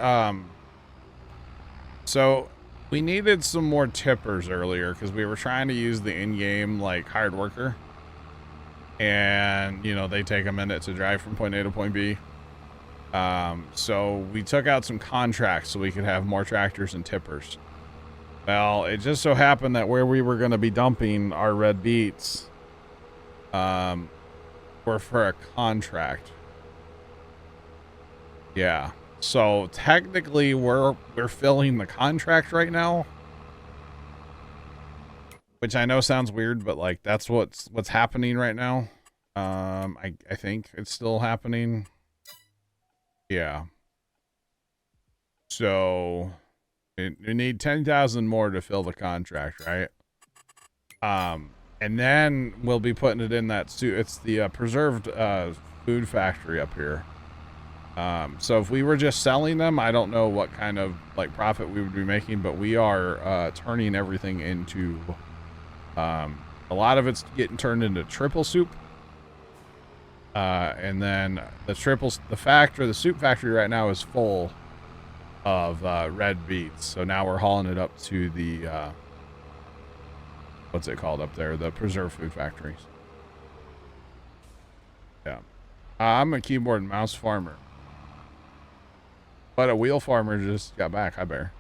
so we needed some more tippers earlier because we were trying to use the in-game like hired worker, and you know they take a minute to drive from point A to point B. So we took out some contracts so we could have more tractors and tippers. Well, it just so happened that where we were going to be dumping our red beets, were for a contract. Yeah. So technically we're filling the contract right now. Which I know sounds weird, but like that's what's happening right now. I think it's still happening. Yeah. So we need 10,000 more to fill the contract, right? And then we'll be putting it in that suit. It's the preserved food factory up here. So if we were just selling them, I don't know what kind of like profit we would be making, but we are turning everything into a lot of it's getting turned into triple soup. And then the soup factory right now is full of red beets. So now we're hauling it up to the what's it called up there? The preserved food factories. Yeah. I'm a keyboard and mouse farmer. But a wheel farmer just got back. Hi, Bear.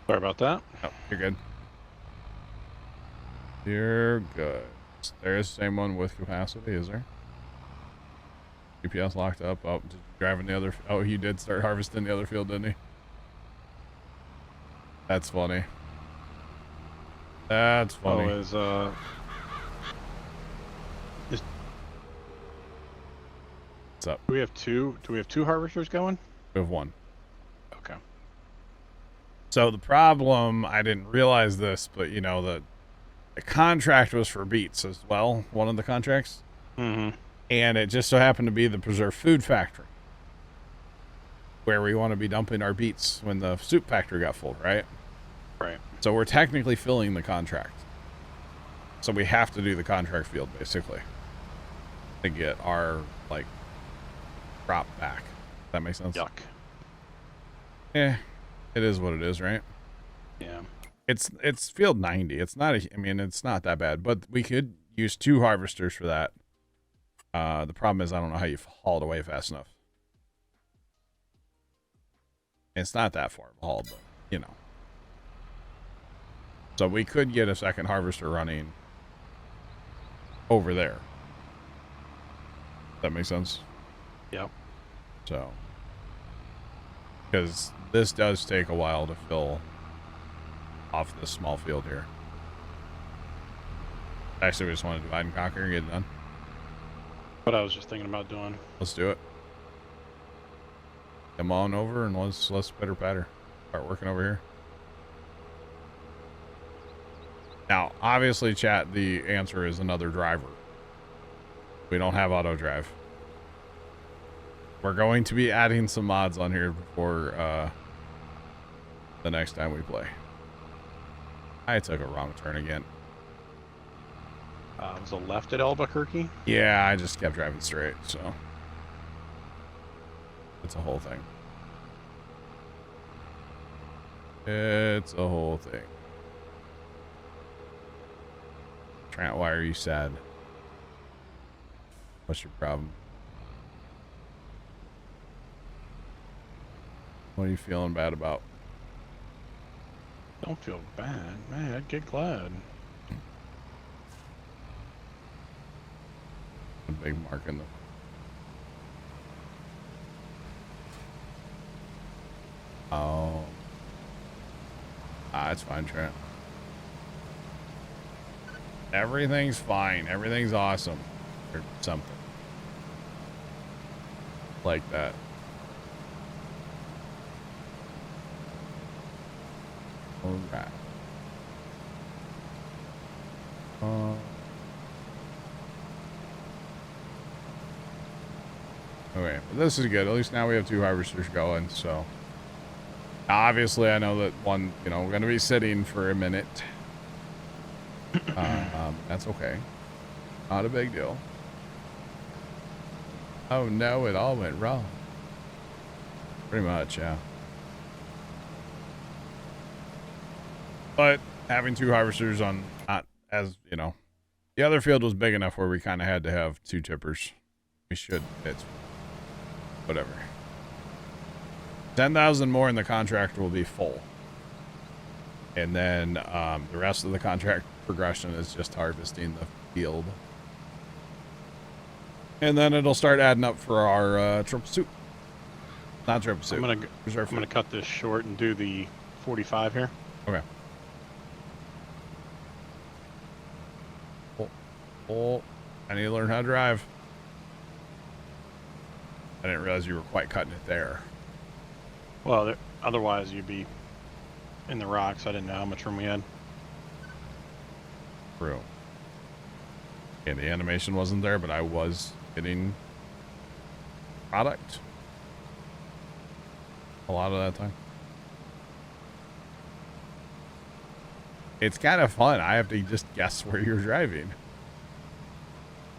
Sorry about that. Oh, you're good. You're good. There's the same one with capacity, is there? GPS locked up. Oh, did you drive in the other... Oh, he did start harvesting the other field, didn't he? That's funny. That's funny. Oh, What's up? Do we have two harvesters going? We have one. Okay. So the problem, I didn't realize this, but you know, the contract was for beets as well, one of the contracts. Mm-hmm. And it just so happened to be the preserved food factory where we want to be dumping our beets when the soup factory got full, right? Right. So we're technically filling the contract. So we have to do the contract field basically to get our like crop back. Does that make sense? Yuck. Yeah, it is what it is, right? Yeah. It's field 90. It's not I mean, it's not that bad, but we could use 2 harvesters for that. The problem is I don't know how you haul it away fast enough. It's not that far of a haul, but you know. So we could get a second harvester running over there. That makes sense? Yep. So, because this does take a while to fill off this small field here. Actually, we just want to divide and conquer and get it done. What I was just thinking about doing. Let's do it. Come on over and let's pitter patter. Start working over here. Now, obviously, chat, the answer is another driver. We don't have auto drive. We're going to be adding some mods on here before the next time we play. I took a wrong turn again. Was a left at Albuquerque? Yeah, I just kept driving straight, so it's a whole thing. It's a whole thing. Trent, why are you sad? What's your problem? What are you feeling bad about? Don't feel bad, man. I'd get glad. A big mark in the... Oh. It's fine, Trent. Everything's fine. Everything's awesome. Or something. Like that. Alright. Okay, but this is good. At least now we have 2 harvesters going, so... Obviously, I know that one, you know, we're going to be sitting for a minute. That's okay. Not a big deal. Oh no, it all went wrong. Pretty much, yeah. But having 2 harvesters on, not as, you know, the other field was big enough where we kind of had to have 2 tippers. We should, it's whatever. 10,000 more in the contract will be full. And then the rest of the contract progression is just harvesting the field. And then it'll start adding up for our triple soup. Not triple soup. I'm gonna cut this short and do the 45 here. Okay. Oh, I need to learn how to drive. I didn't realize you were quite cutting it there. Well, otherwise you'd be in the rocks. I didn't know how much room we had. True. Yeah, the animation wasn't there, but I was getting product a lot of that time. It's kind of fun. I have to just guess where you're driving.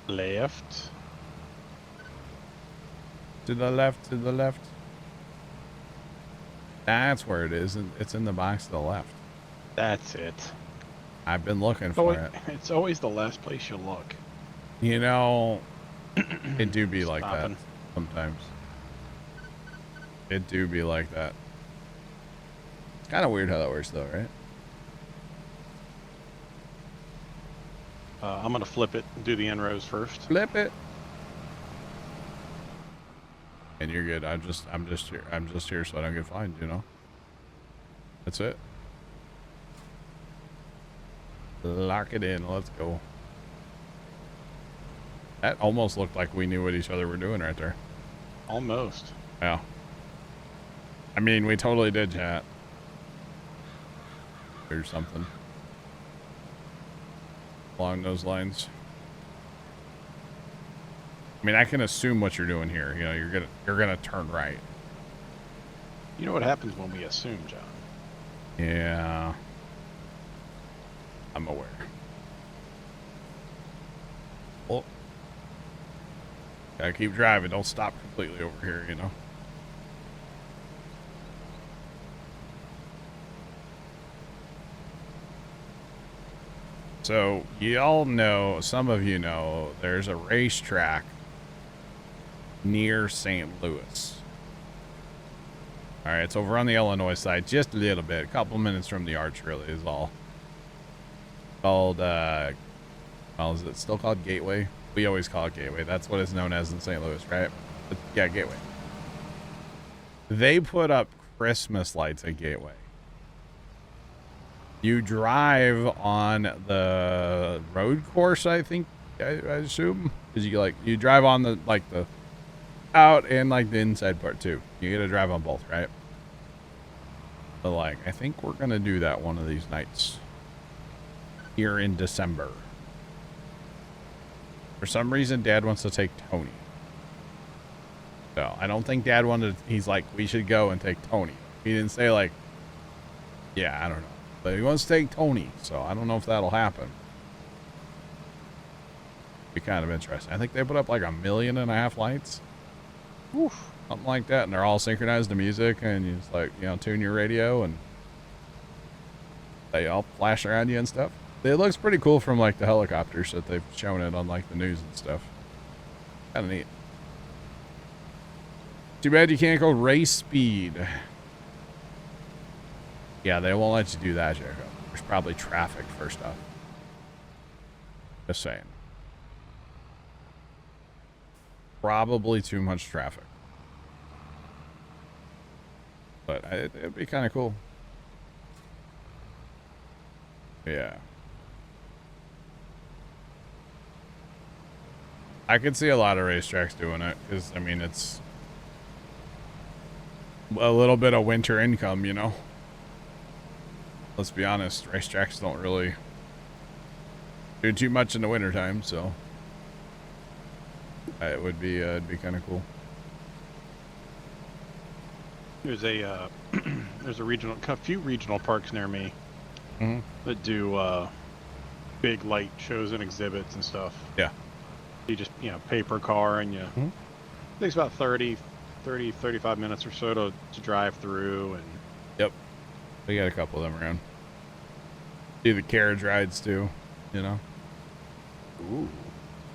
Left. To the left, to the left. That's where it is. It's in the box to the left. That's it. I've been looking for it. It's always the last place you look. You know, it do be like Stopping. that sometimes. It do be like that. It's kind of weird how that works though, right? I'm gonna flip it and do the end rows first. Flip it. And you're good. I'm just here so I don't get fined, you know? That's it. Lock it in. Let's go. That almost looked like we knew what each other were doing right there. Almost. Yeah. I mean, we totally did chat. Or something. Along those lines. I mean, I can assume what you're doing here. You know, you're gonna turn right. You know what happens when we assume, John? Yeah. I'm aware. Well, gotta keep driving. Don't stop completely over here, you know. So, y'all know, some of you know, there's a racetrack near St. Louis. All right, it's over on the Illinois side, just a little bit, a couple minutes from the arch, really, is all. Called, well, is it still called Gateway? We always call it Gateway. That's what it's known as in St. Louis, right? But, yeah, Gateway. They put up Christmas lights at Gateway. You drive on the road course, I think, I assume, because you drive on the out and the inside part too. You get to drive on both, right? But I think we're gonna do that one of these nights here in December. For some reason, Dad wants to take Tony. So I don't think Dad wanted. He's like, we should go and take Tony. He didn't say yeah, I don't know. But he wants to take Tony, so I don't know if that'll happen. Be kind of interesting. I think they put up 1.5 million lights. Oof, something like that, and they're all synchronized to music, and you just tune your radio, and they all flash around you and stuff. It looks pretty cool from the helicopters that they've shown it on the news and stuff. Kind of neat. Too bad you can't go race speed. Yeah, they won't let you do that, Jericho. There's probably traffic first off. Just saying. Probably too much traffic. But it'd be kind of cool. Yeah. I could see a lot of racetracks doing it, because, I mean, it's a little bit of winter income, you know? Let's be honest, racetracks don't really do too much in the wintertime, so it'd be kind of cool. There's a few regional parks near me that do big light shows and exhibits and stuff. Yeah. You just pay per car and you takes about 35 minutes or so to drive through. And yep, we got a couple of them around. Do the carriage rides too, you know. Ooh.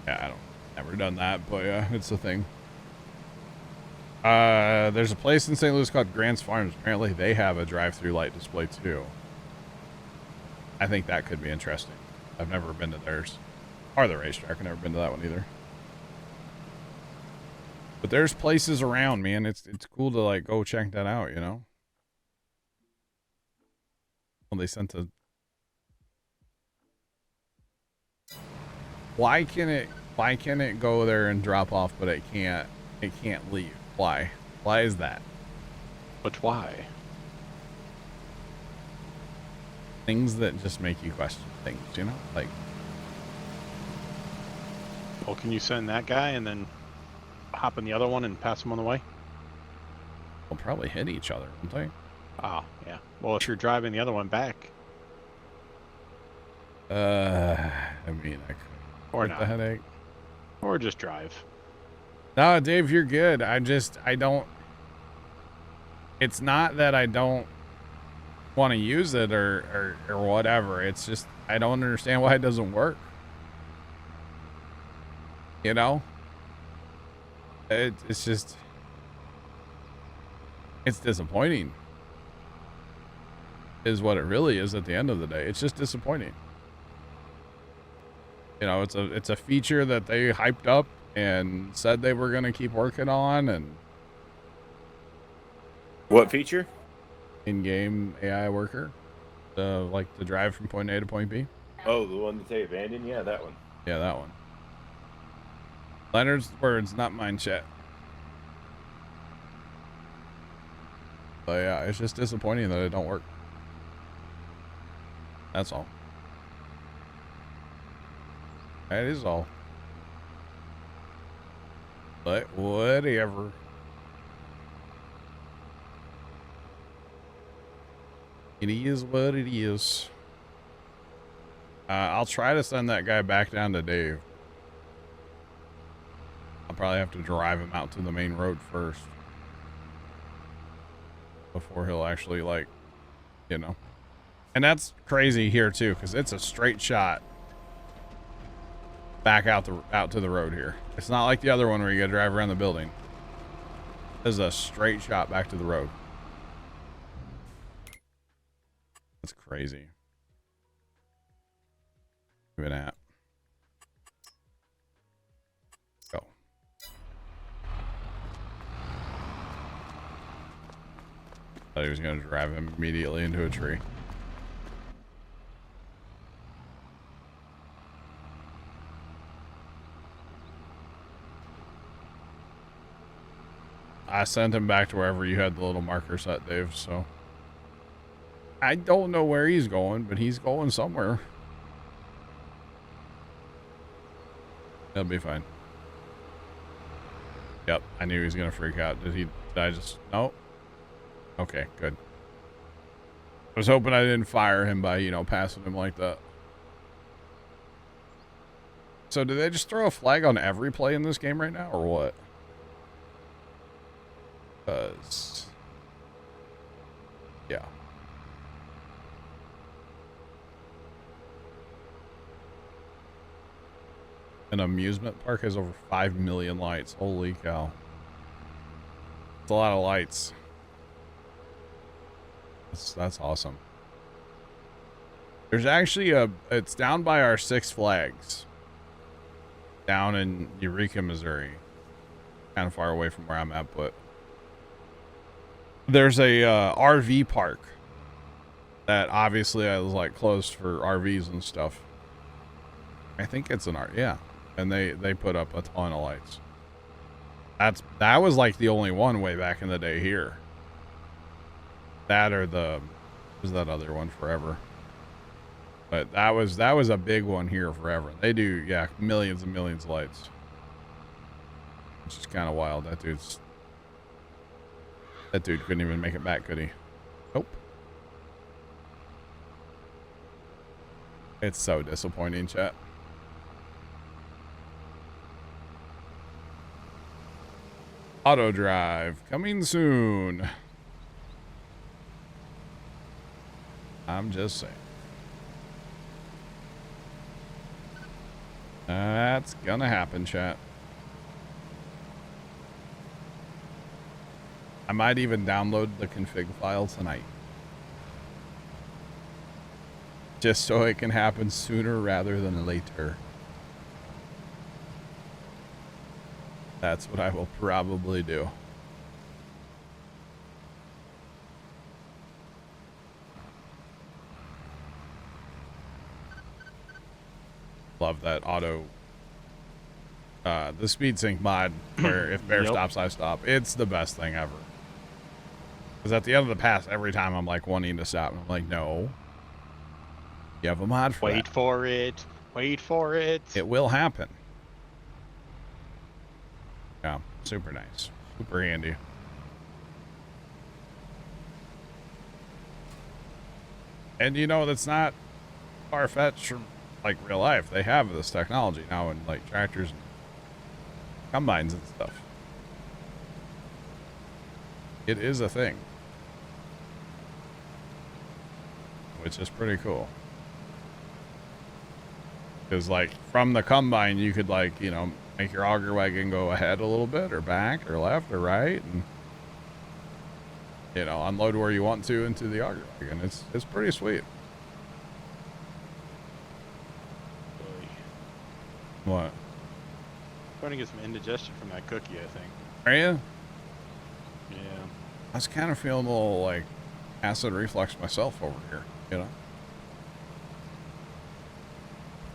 Yeah, I don't never done that, but yeah, it's a thing. There's a place in St. Louis called Grant's Farms. Apparently they have a drive-through light display too. I think that could be interesting. I've never been to theirs. Or the racetrack. I've never been to that one either. But there's places around, man. It's cool to like go check that out, you know? Well, they sent a... Why can it go there and drop off, but it can't leave? Why? Why is that? but why? Things that just make you question things, you know? Like, well, can you send that guy and then hop in the other one and pass him on the way? they'll probably hit each other, won't they? Oh, yeah. Well, if you're driving the other one back. I mean, I could. Or Get not. the headache. Or just drive. No, Dave, you're good. I don't. It's not that I don't want to use it or whatever. It's just I don't understand why it doesn't work. You know? It's just. It's disappointing. Is what it really is at the end of the day. It's just disappointing. You know, it's a feature that they hyped up and said they were going to keep working on, and What feature? in-game AI worker, like the drive from point A to point B. Oh, the one that they abandoned? Yeah, that one. Yeah, that one. Leonard's words, not mine, chat. But yeah, it's just disappointing that it don't work. That's all. That is all. But whatever. It is what it is. I'll try to send that guy back down to Dave. I'll probably have to drive him out to the main road first. Before he'll actually, like, you know. And that's crazy here too, because it's a straight shot back out to the road here. It's not like the other one where you gotta drive around the building. This is a straight shot back to the road. That's crazy. Give it an app. Go. Thought he was gonna drive him immediately into a tree. I sent him back to wherever you had the little marker set, Dave, so. I don't know where he's going, but he's going somewhere. He'll be fine. Yep, I knew he was gonna freak out. Did I just, no? Okay, good. I was hoping I didn't fire him by, you know, passing him like that. So do they just throw a flag on every play in this game right now, or what? Because, yeah. An amusement park has over 5 million lights. Holy cow. It's a lot of lights. That's awesome. There's actually it's down by our Six Flags. Down in Eureka, Missouri. Kind of far away from where I'm at, but there's a RV park that obviously is like closed for RVs and stuff. I think it's an art, yeah. And they put up a ton of lights. That was like the only one way back in the day here. That or was that other one forever. But that was a big one here forever. They do, yeah, millions and millions of lights. Which is kind of wild. That dude couldn't even make it back, could he? Nope. It's so disappointing, chat. Auto drive coming soon. I'm just saying. That's gonna happen, chat. I might even download the config file tonight. Just so it can happen sooner rather than later. That's what I will probably do. Love that auto. The speed sync mod where if bear stops, I stop. It's the best thing ever. Because at the end of the pass, every time I'm like wanting to stop, I'm like, no. You have a mod for Wait that. for it. Wait for it. It will happen. Yeah, super nice. Super handy. And you know, that's not far-fetched from like real life. They have this technology now in like tractors and combines and stuff. It is a thing. Which is pretty cool. Because like from the combine you could like, you know, make your auger wagon go ahead a little bit or back or left or right and you know, unload where you want to into the auger wagon. It's pretty sweet. What? Trying to get some indigestion from that cookie, I think. Are you? Yeah. I was kind of feeling a little like acid reflux myself over here, you know?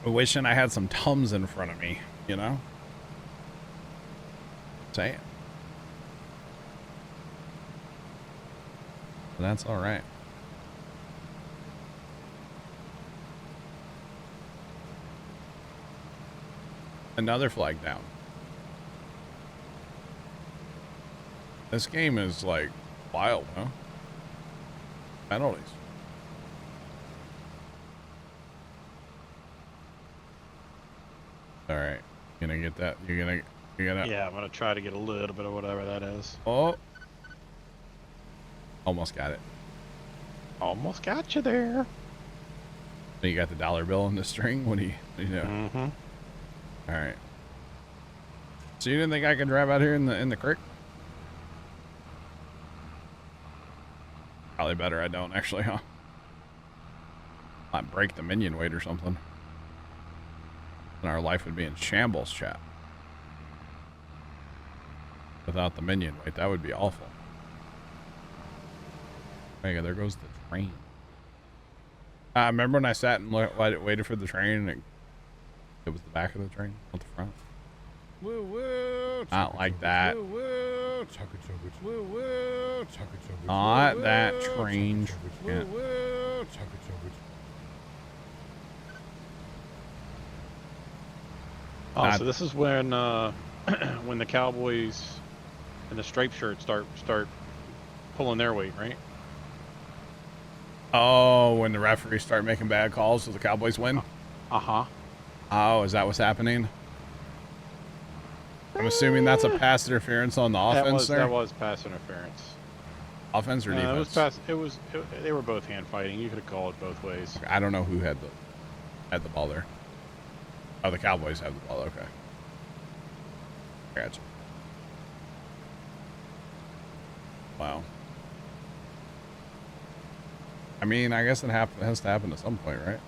Wishing I had some Tums in front of me, you know? Saying. But that's all right. Another flag down. This game is like wild, huh? Penalties. All right, gonna get that. You're gonna. Yeah, I'm gonna try to get a little bit of whatever that is. Oh, almost got it. Almost got you there. You got the dollar bill in the string. What do you know? Mm-hmm. All right. So you didn't think I could drive out here in the creek? Probably better I don't actually, huh? Might break the minion weight or something. And our life would be in shambles, chat. Without the minion weight, that would be awful. Okay, there goes the train. I remember when I sat and waited for the train and it was the back of the train, not the front. Woo woo. Not like that. Woo woo. Woo woo. Not that train. Woo woo. Oh, so this is when when the Cowboys and the striped shirts start pulling their weight, right? Oh, when the referees start making bad calls so the Cowboys win? Uh-huh. Oh, is that what's happening? I'm assuming that's a pass interference on the offense there? That was pass interference. Offense or defense? They were both hand fighting. You could have called it both ways. I don't know who had the ball there. Oh, the Cowboys had the ball. Okay. Gotcha. Wow. I mean, I guess it has to happen at some point, right?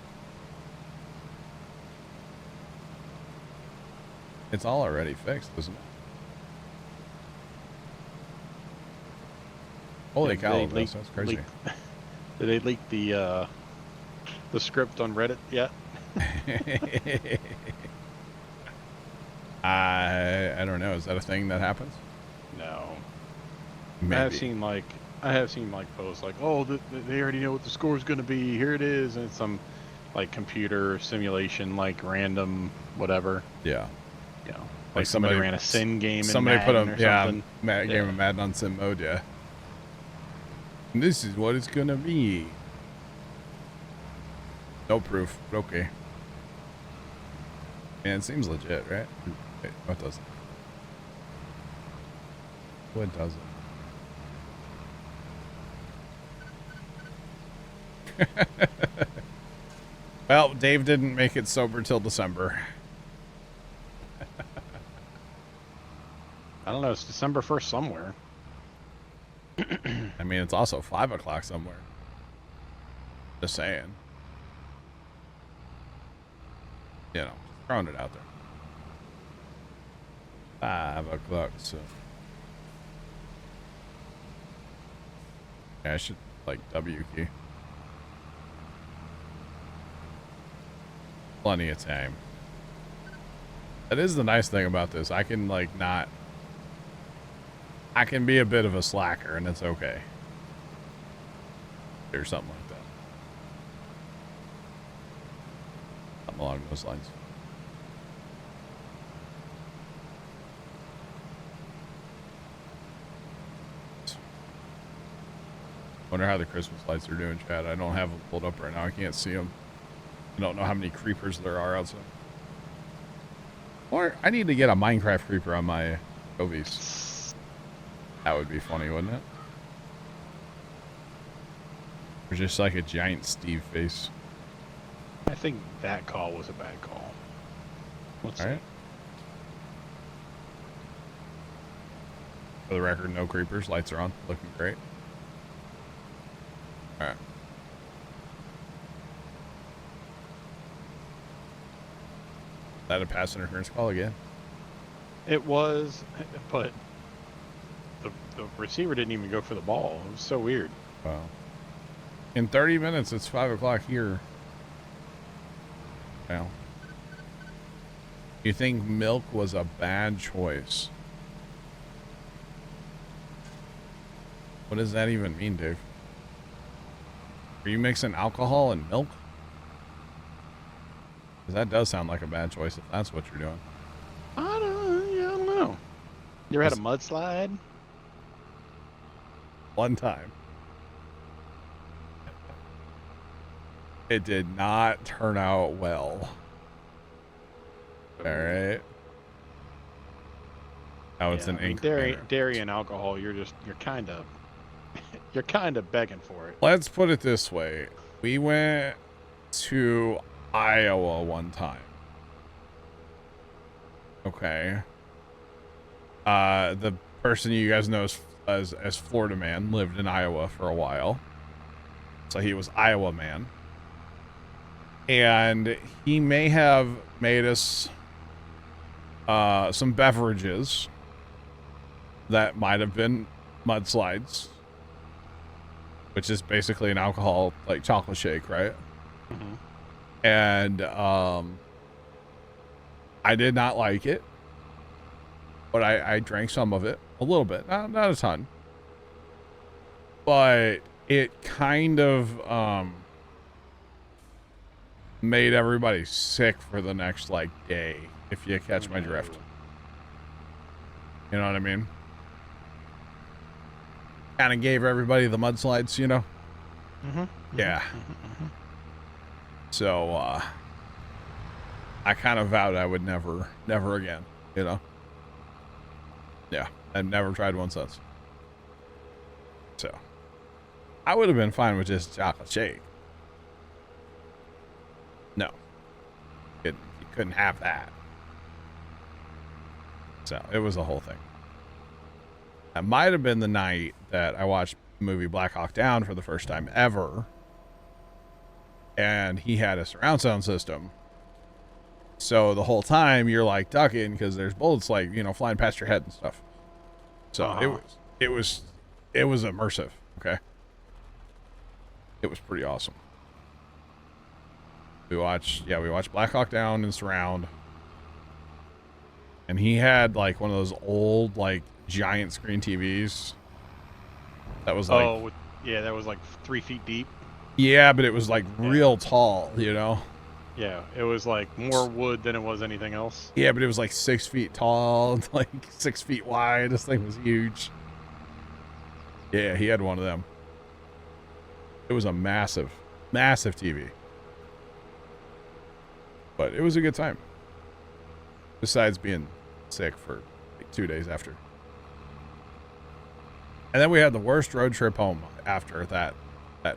It's all already fixed, isn't it? Holy cow, that's crazy. Did they leak the script on Reddit yet? I don't know. Is that a thing that happens? No. Maybe. I have seen posts like, oh, they already know what the score is going to be. Here it is, and it's some like computer simulation, like random whatever. Yeah. You know, like somebody ran a sim game. Somebody put a game of Madden on sim mode. Yeah. And this is what it's gonna be. No proof, but okay. And it seems legit, right? Wait, what does it? What does it? Well, Dave didn't make it sober till December. I don't know. It's December 1st somewhere. I mean, it's also 5 o'clock somewhere. Just saying. You know, just throwing it out there. 5 o'clock, so. Yeah, I should, like, W key. Plenty of time. That is the nice thing about this. I can, like, not... I can be a bit of a slacker, and it's okay. Or something like that. Something along those lines. Wonder how the Christmas lights are doing, Chad. I don't have them pulled up right now. I can't see them. I don't know how many creepers there are outside. Or I need to get a Minecraft creeper on my Ovies. That would be funny, wouldn't it? Or just like a giant Steve face. I think that call was a bad call. Let's see. All right. For the record, no creepers. Lights are on. Looking great. All right. Is that a pass interference call again? It was, but the receiver didn't even go for the ball. It was so weird. Wow. In 30 minutes, it's 5 o'clock here. Well, you think milk was a bad choice? What does that even mean, Dave? Are you mixing alcohol and milk? Because that does sound like a bad choice if that's what you're doing. I don't know. You ever had a mudslide? One time. It did not turn out well. All right. Now it's an ink. Dairy and alcohol. You're kind of begging for it. Let's put it this way. We went to Iowa one time. Okay. The person you guys know as Florida Man lived in Iowa for a while. So he was Iowa Man. And he may have made us some beverages that might have been mudslides, which is basically an alcohol like chocolate shake, right? Mm-hmm. And I did not like it, but I drank some of it, a little bit, not a ton, but it kind of made everybody sick for the next like day, if you catch my drift. You know what I mean? Kind of gave everybody the mudslides, you know? Mm-hmm. Yeah. Mm-hmm. So, I kind of vowed I would never again, you know? Yeah, I've never tried one since. So, I would have been fine with just chocolate shake. No. You couldn't have that. So, it was a whole thing. That might have been the night that I watched the movie Black Hawk Down for the first time ever. And he had a surround sound system. So the whole time you're like ducking because there's bullets like, you know, flying past your head and stuff. So it was immersive. Okay. It was pretty awesome. We watched Black Hawk Down in surround. And he had like one of those old, like giant screen TVs. That was like, that was like 3 feet deep. Yeah, but it was like real tall, you know? Yeah, it was like more wood than it was anything else. Yeah, but it was like 6 feet tall, like 6 feet wide. This thing was huge. Yeah, he had one of them. It was a massive, massive TV. But it was a good time. Besides being sick for like 2 days after. And then we had the worst road trip home after that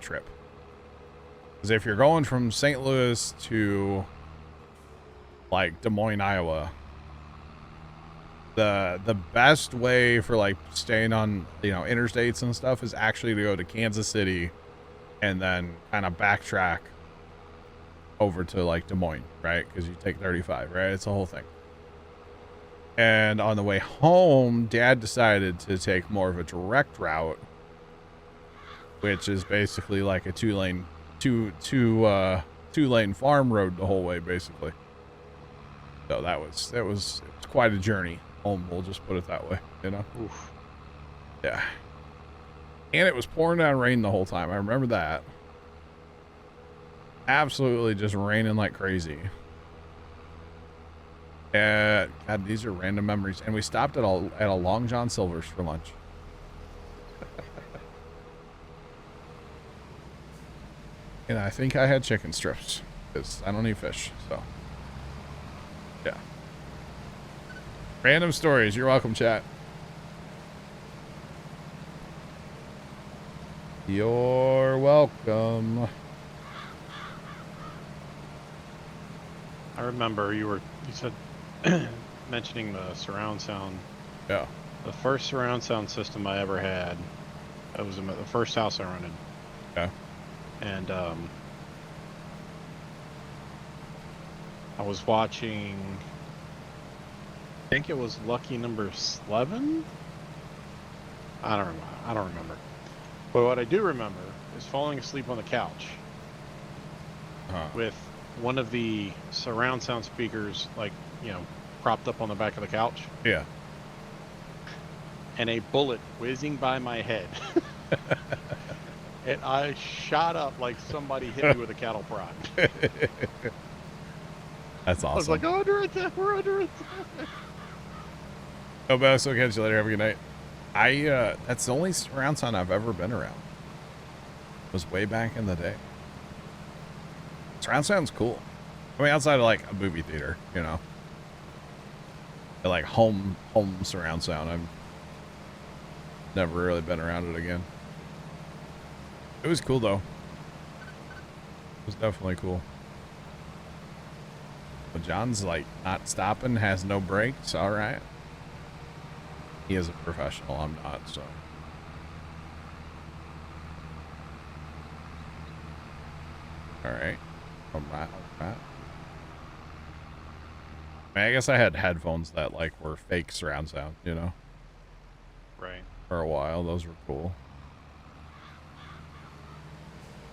trip. Because if you're going from St. Louis to like Des Moines, Iowa, the best way for like staying on, you know, interstates and stuff is actually to go to Kansas City and then kind of backtrack over to like Des Moines, right? Because you take 35, right? It's the whole thing. And on the way home, Dad decided to take more of a direct route, which is basically like a two-lane farm road the whole way, basically. So it was quite a journey home. We'll just put it that way, you know. Oof. Yeah. And it was pouring down rain the whole time. I remember that. Absolutely just raining like crazy. God, these are random memories. And we stopped at a Long John Silver's for lunch. And I think I had chicken strips because I don't eat fish. So, yeah. Random stories. You're welcome, chat. You're welcome. I remember you said mentioning the surround sound. Yeah. The first surround sound system I ever had, it was the first house I rented. Yeah. And I was watching, I think it was Lucky Number 11? I don't remember. But what I do remember is falling asleep on the couch with one of the surround sound speakers, like, you know, propped up on the back of the couch. Yeah. And a bullet whizzing by my head. And I shot up like somebody hit me with a cattle prod. That's awesome. I was like, oh, under attack, we're under attack. Oh, but I'll still catch you later. Have a good night. That's the only surround sound I've ever been around. It was way back in the day. Surround sound's cool. I mean, outside of like a movie theater, you know. But like home surround sound, I've never really been around it again. It was cool though. It was definitely cool. But John's like not stopping, has no brakes. All right. He is a professional. I'm not, so. All right. All right. I mean, I guess I had headphones that like were fake surround sound, you know. Right. For a while, those were cool.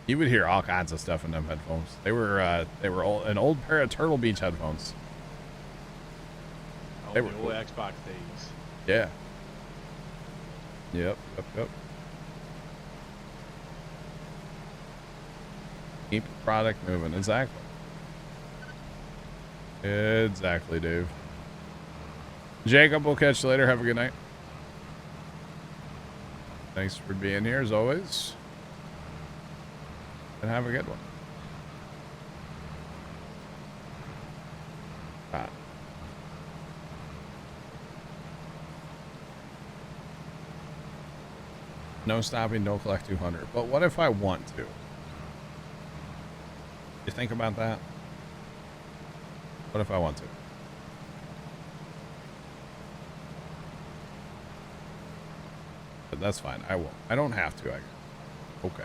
You would hear all kinds of stuff in them headphones. They were an old pair of Turtle Beach headphones. Oh, They the were old cool. Xbox days. Yeah. Yep. Keep the product moving. Exactly. Exactly, Dave. Jacob, we'll catch you later. Have a good night. Thanks for being here as always. And have a good one. Ah. No stopping, no collect 200. But what if I want to? You think about that? What if I want to? But that's fine. I won't. I don't have to. Okay.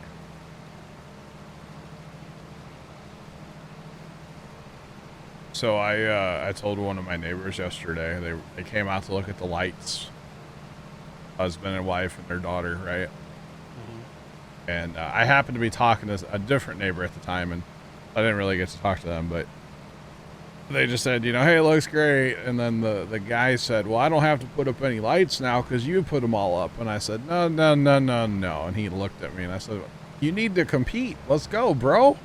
So I told one of my neighbors yesterday. They came out to look at the lights. Husband and wife and their daughter, right? Mm-hmm. And I happened to be talking to a different neighbor at the time, and I didn't really get to talk to them, but they just said, you know, hey, it looks great. And then the guy said, well, I don't have to put up any lights now because you put them all up. And I said, no. And he looked at me and I said, you need to compete. Let's go, bro.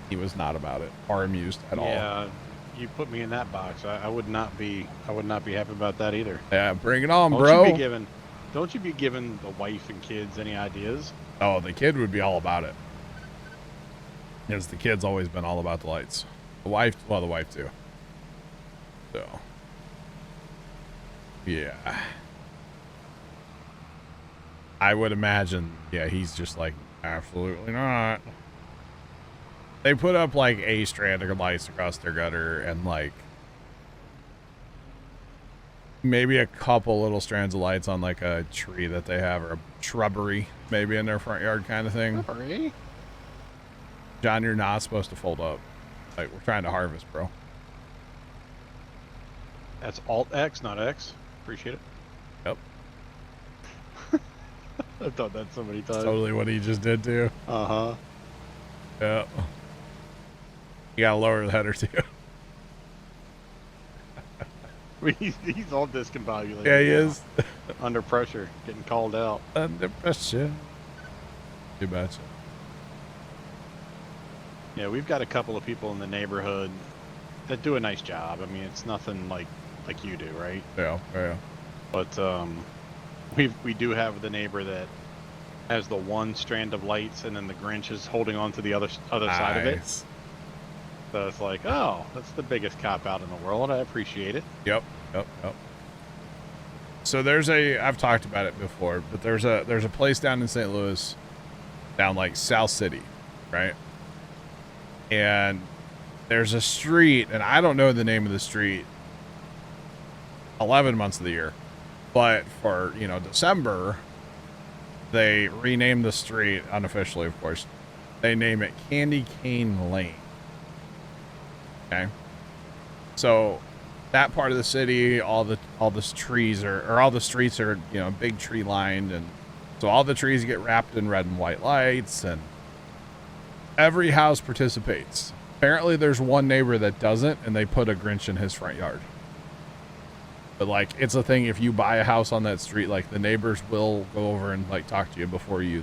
He was not about it or amused at all. Yeah, you put me in that box. I would not be happy about that either. Yeah, bring it on, Don't bro. Don't you be giving the wife and kids any ideas? Oh, the kid would be all about it. Because the kid's always been all about the lights. The wife too. So, yeah. I would imagine, yeah, he's just like, absolutely not. They put up like a strand of lights across their gutter and like maybe a couple little strands of lights on like a tree that they have or a shrubbery maybe in their front yard kind of thing. Sorry. John, you're not supposed to fold up. Like, we're trying to harvest, bro. That's Alt X, not X. Appreciate it. Yep. I've done that so many That's times. totally what he just did too. Uh-huh. Yep. You gotta lower the header too. He's all discombobulated. Yeah, he now. is. Under pressure, getting called out. Under pressure. You betcha. Yeah, we've got a couple of people in the neighborhood that do a nice job. I mean, it's nothing like you do, right? Yeah, yeah. But we do have the neighbor that has the one strand of lights, and then the Grinch is holding on to the other side of it. Nice. So it's like, oh, that's the biggest cop out in the world. I appreciate it. Yep. So I've talked about it before, but there's a place down in St. Louis, down like South City, right? And there's a street, and I don't know the name of the street 11 months of the year, but for, December, they renamed the street, unofficially, of course. They name it Candy Cane Lane. Okay. So that part of the city, all the trees are, all the streets are, big tree lined. And so all the trees get wrapped in red and white lights, and every house participates. Apparently there's one neighbor that doesn't, and they put a Grinch in his front yard. But like, it's a thing, if you buy a house on that street, like the neighbors will go over and like talk to you before you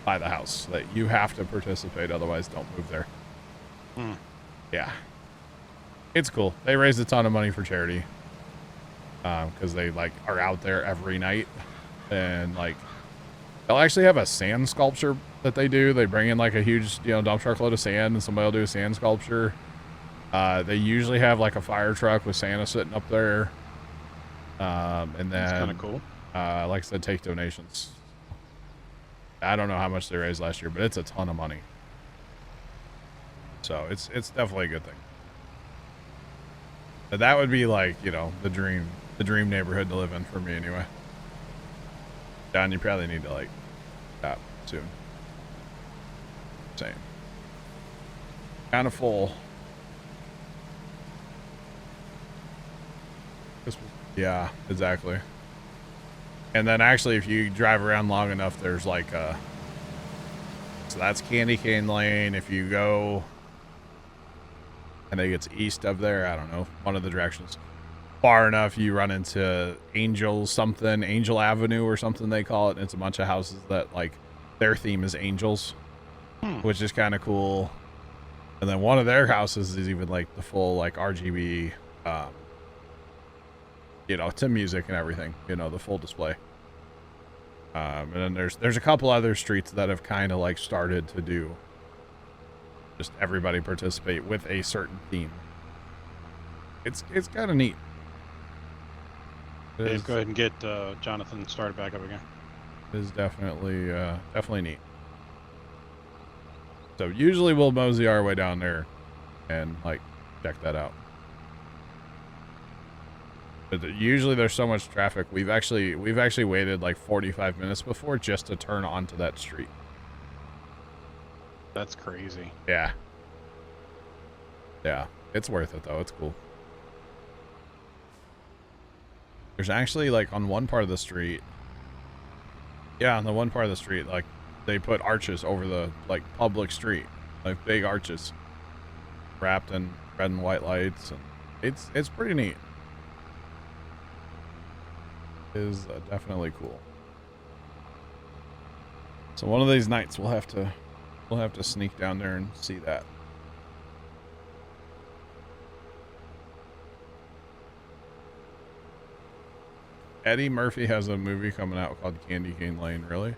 buy the house. That you have to participate, otherwise don't move there. Yeah, it's cool. They raise a ton of money for charity because they like are out there every night, and like they'll actually have a sand sculpture that they do. They bring in like a huge dump truck load of sand, and somebody will do a sand sculpture. They usually have like a fire truck with Santa sitting up there, and then That's kind of cool. like I said, take donations. I don't know how much they raised last year, but it's a ton of money. So it's definitely a good thing. But that would be like, the dream neighborhood to live in for me anyway. John, you probably need to like stop soon. Same. Kind of full. Yeah, exactly. And then actually, if you drive around long enough, there's like so that's Candy Cane Lane. If you go, I think it's east of there, I don't know, one of the directions. Far enough, you run into Angel Avenue or something they call it. And it's a bunch of houses that like their theme is angels, which is kind of cool. And then one of their houses is even like the full like RGB, to music and everything, the full display. And then there's a couple other streets that have kind of like started to do just everybody participate with a certain theme. It's kind of neat. Dave, go ahead and get Jonathan started back up again. It is definitely neat. So usually we'll mosey our way down there and like check that out. But usually there's so much traffic. We've actually waited like 45 minutes before just to turn onto that street. That's crazy. Yeah. Yeah. It's worth it though. It's cool. There's actually like on one part of the street. Yeah, on the one part of the street, like they put arches over the like public street, like big arches wrapped in red and white lights, and it's pretty neat. It is definitely cool. So one of these nights we'll have to sneak down there and see that. Eddie Murphy has a movie coming out called Candy Cane Lane. Really?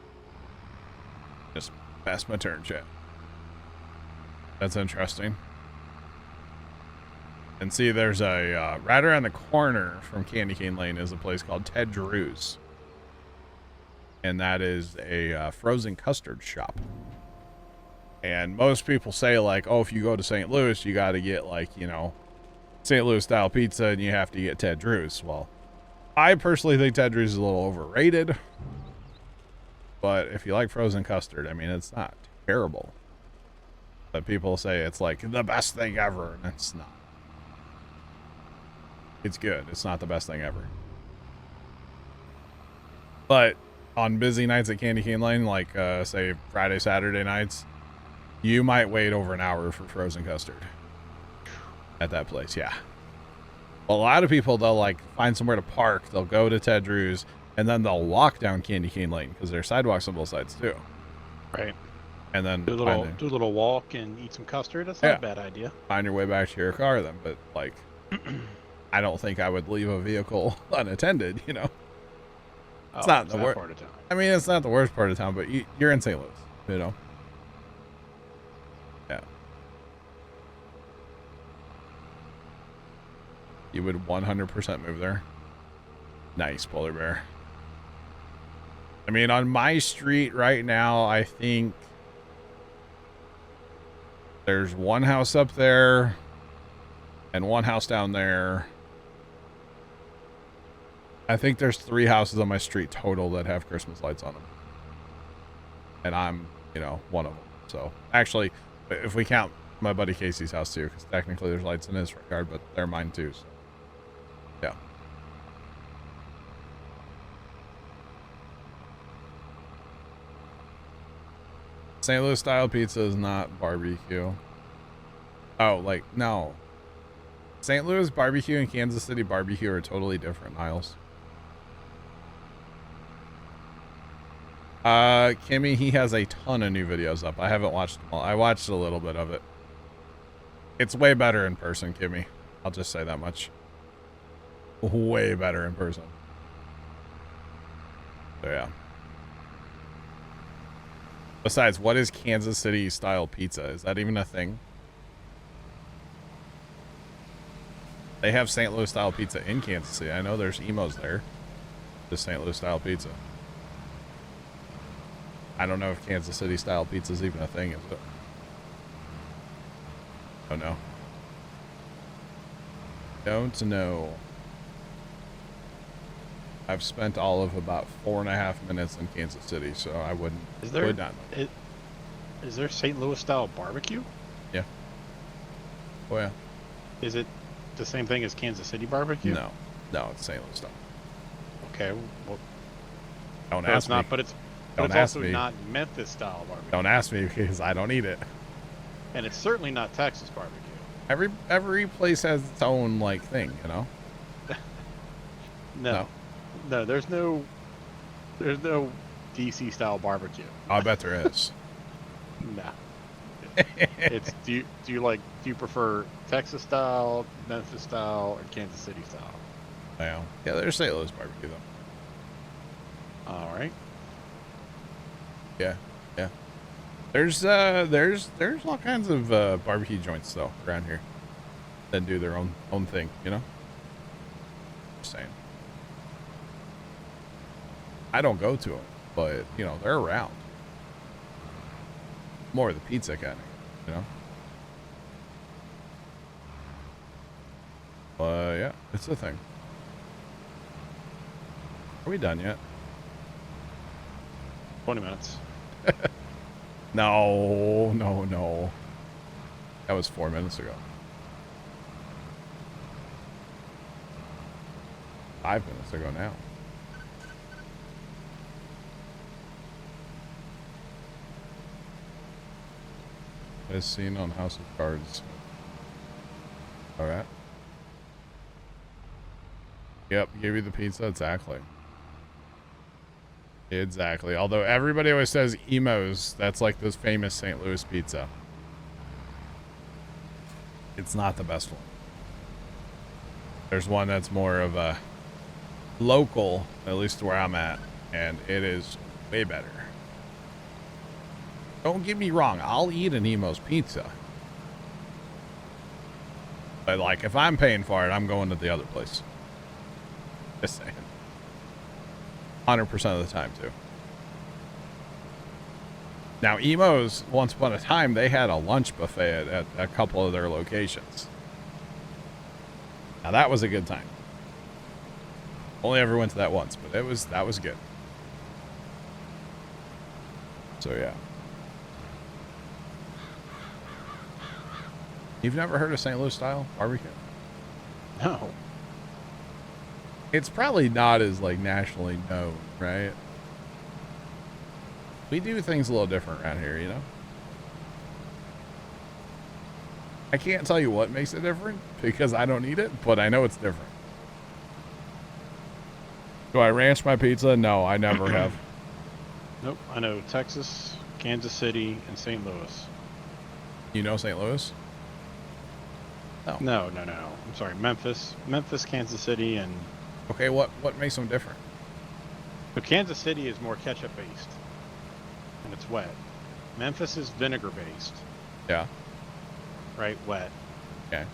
Just pass my turn, chat. That's interesting. And see, there's a right around the corner from Candy Cane Lane is a place called Ted Drew's. and that is a frozen custard shop. And most people say, like, oh, if you go to St. Louis, you got to get, like, you know, St. Louis style pizza, and you have to get Ted Drew's. Well, I personally think Ted Drew's is a little overrated. But if you like frozen custard, I mean, it's not terrible. But people say it's like the best thing ever, and it's not. It's good. It's not the best thing ever. But on busy nights at Candy Cane Lane, like, say, Friday, Saturday nights, you might wait over an hour for frozen custard at that place, yeah. Well, a lot of people, they'll, like, find somewhere to park, they'll go to Ted Drew's, and then they'll walk down Candy Cane Lane, because there's sidewalks on both sides, too. Right. And then do a little walk and eat some custard. That's not a bad idea. Find your way back to your car then, but, like, I don't think I would leave a vehicle unattended, you know? It's not the worst part of town. I mean, it's not the worst part of town, but you're in St. Louis, you know? Yeah. You would 100% move there. Nice, Polar Bear. I mean, on my street right now, I think there's one house up there and one house down there. I think there's 3 houses on my street total that have Christmas lights on them. And I'm, you know, one of them. So, actually, if we count my buddy Casey's house too, because technically there's lights in his front yard, but they're mine too. So, yeah. St. Louis style pizza is not barbecue. Oh, like, no. St. Louis barbecue and Kansas City barbecue are totally different, Niles. Kimmy, he has a ton of new videos up. I haven't watched them all. I watched a little bit of it. It's way better in person, Kimmy. I'll just say that much. Way better in person. So, yeah. Besides, what is Kansas City style pizza? Is that even a thing? They have St. Louis style pizza in Kansas City. I know there's emos there. Just St. Louis style pizza. I don't know if Kansas City style pizza is even a thing, is it? Oh no. Don't know. I've spent all of about 4.5 minutes in Kansas City, so I would not know. Is there St. Louis style barbecue? Yeah. Oh yeah. Is it the same thing as Kansas City barbecue? No, it's St. Louis style. Okay, well, don't ask me. But it's Don't ask also me. not Memphis style barbecue. Don't ask me because I don't eat it. And it's certainly not Texas barbecue. Every place has its own like thing, you know. No, there's no DC style barbecue. I bet there is. No. It's do you prefer Texas style, Memphis style, or Kansas City style? Yeah, there's St. Louis barbecue though. All right. Yeah. There's all kinds of barbecue joints though around here that do their own thing, you know. Just saying. I don't go to them, but you know they're around. More of the pizza kind of, you know. Yeah, it's a thing. Are we done yet? 20 minutes. No. That was 4 minutes ago. 5 minutes ago now. As seen on House of Cards. Alright. Yep, give you the pizza, exactly. Exactly. Although everybody always says Emo's, that's like this famous St. Louis pizza. It's not the best one. There's one that's more of a local, at least where I'm at, and it is way better. Don't get me wrong, I'll eat an Emo's pizza. But like, if I'm paying for it, I'm going to the other place. Just saying. 100% of the time, too. Now, Emo's, once upon a time, they had a lunch buffet at a couple of their locations. Now, that was a good time. Only ever went to that once, but that was good. So, yeah. You've never heard of St. Louis style barbecue? No. It's probably not as, like, nationally known, right? We do things a little different around here, you know? I can't tell you what makes it different because I don't eat it, but I know it's different. Do I ranch my pizza? No, I never have. Nope. I know Texas, Kansas City, and St. Louis. You know St. Louis? No. No. I'm sorry. Memphis, Kansas City, and Okay, what makes them different? but Kansas City is more ketchup based, and it's wet. Memphis is vinegar based, Yeah. right? Wet. Okay.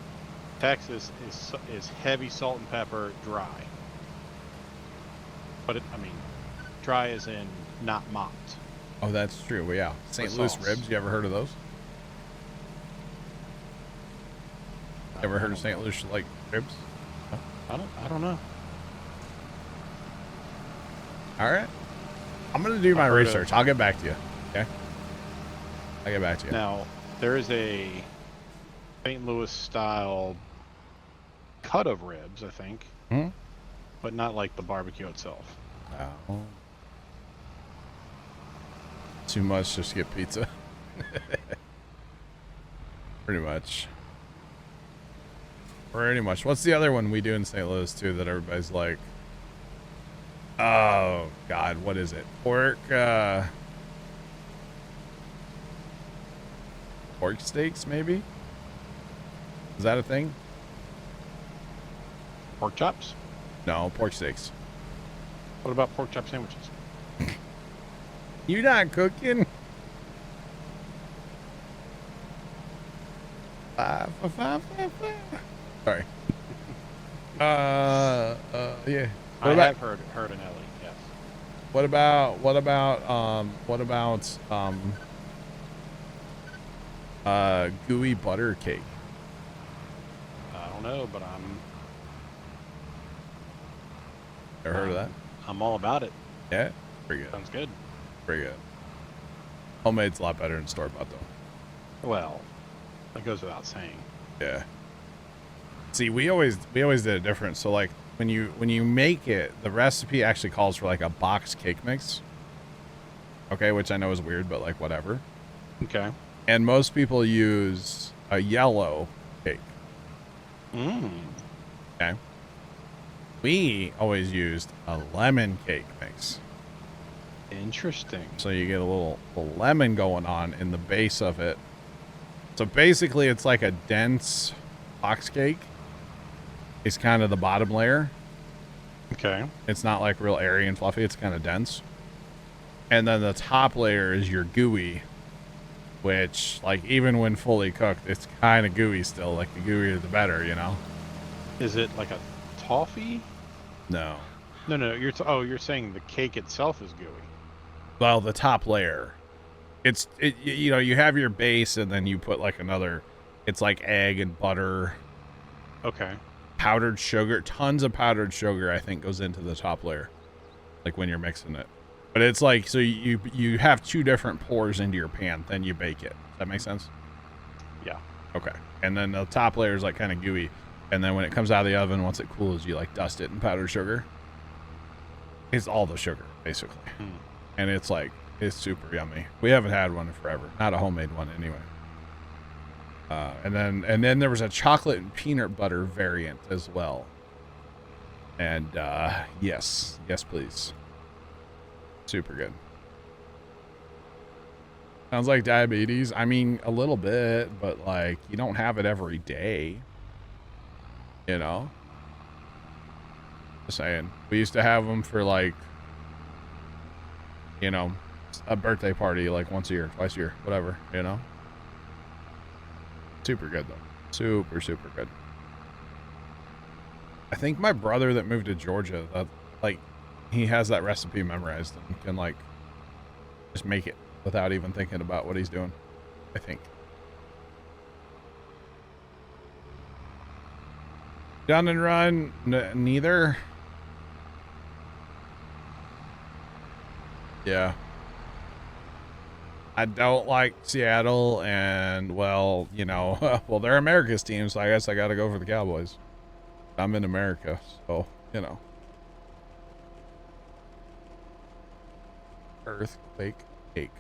Texas is heavy salt and pepper, dry. But dry as in not mopped. Oh, that's true. Well, yeah. St. Louis sauce. ribs. You ever heard of those? Ever heard of St. Louis like ribs? I don't know. All right. I'm gonna do my I've heard of- research. I'll get back to you. Okay. I'll get back to you. Now there is a St. Louis style cut of ribs, I think, Hmm? but not like the barbecue itself. Oh. Too much. Just get pizza. Pretty much. Pretty much. What's the other one we do in St. Louis too that everybody's like, oh God, what is it? Pork steaks, maybe? Is that a thing? Pork chops? No, pork steaks. What about pork chop sandwiches? You not cooking? Sorry. Yeah. I have heard an Ellie, yes. What about gooey butter cake? I don't know, but I'm Ever heard of that? I'm all about it. Yeah, pretty good. Sounds good. Pretty good. Homemade's a lot better than store bought though. Well, that goes without saying. Yeah. See, we always did it different. So like when you make it, the recipe actually calls for like a box cake mix. Okay, which I know is weird, but like whatever. Okay. And most people use a yellow cake. Okay. We always used a lemon cake mix. Interesting. So you get a little lemon going on in the base of it. So basically it's like a dense box cake. It's kind of the bottom layer. Okay. It's not like real airy and fluffy. It's kind of dense. And then the top layer is your gooey, which like even when fully cooked, it's kind of gooey still. Like the gooier the better, you know? Is it like a toffee? No. No. You're saying the cake itself is gooey. Well, the top layer. You know, you have your base and then you put like another, it's like egg and butter. Okay. Powdered sugar, tons of powdered sugar, I think, goes into the top layer, like when you're mixing it. But it's like, so you have two different pours into your pan, then you bake it. Does that make sense? Yeah. Okay. And then the top layer is like kind of gooey. And then when it comes out of the oven, once it cools, you like dust it in powdered sugar. It's all the sugar, basically. And it's like, it's super yummy. We haven't had one in forever. Not a homemade one anyway. And then there was a chocolate and peanut butter variant as well. And yes, please. Super good. Sounds like diabetes. I mean, a little bit, but like you don't have it every day. You know? Just saying. We used to have them for like, you know, a birthday party like once a year, twice a year, whatever, you know? Super good though. Super good. I think my brother that moved to Georgia, like he has that recipe memorized and can like just make it without even thinking about what he's doing, I think. Gun and run, neither. Yeah. I don't like Seattle, and, well, you know, well, they're America's team, so I guess I got to go for the Cowboys. I'm in America, so, you know. Earthquake cake.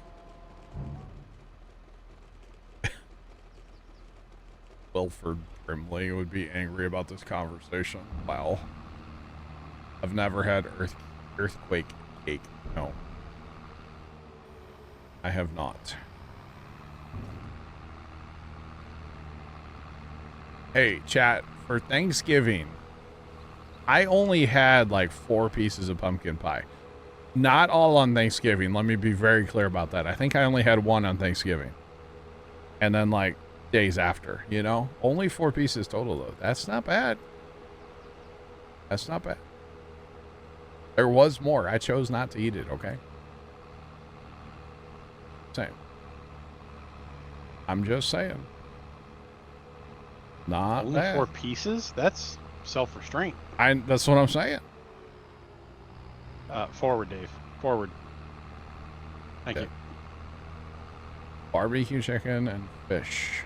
Wilford Brimley would be angry about this conversation. Wow. I've never had earthquake cake. No. I have not. Hey, chat, for Thanksgiving, I only had like 4 pieces of pumpkin pie. Not all on Thanksgiving. Let me be very clear about that. I think I only had 1 on Thanksgiving. And then like days after, you know? Only 4 pieces total though. That's not bad. That's not bad. There was more. I chose not to eat it, okay? Same. I'm just saying. Not Only bad. 4 pieces? That's self-restraint. That's what I'm saying. Forward, Dave. Forward. Thank Okay. you. Barbecue chicken and fish.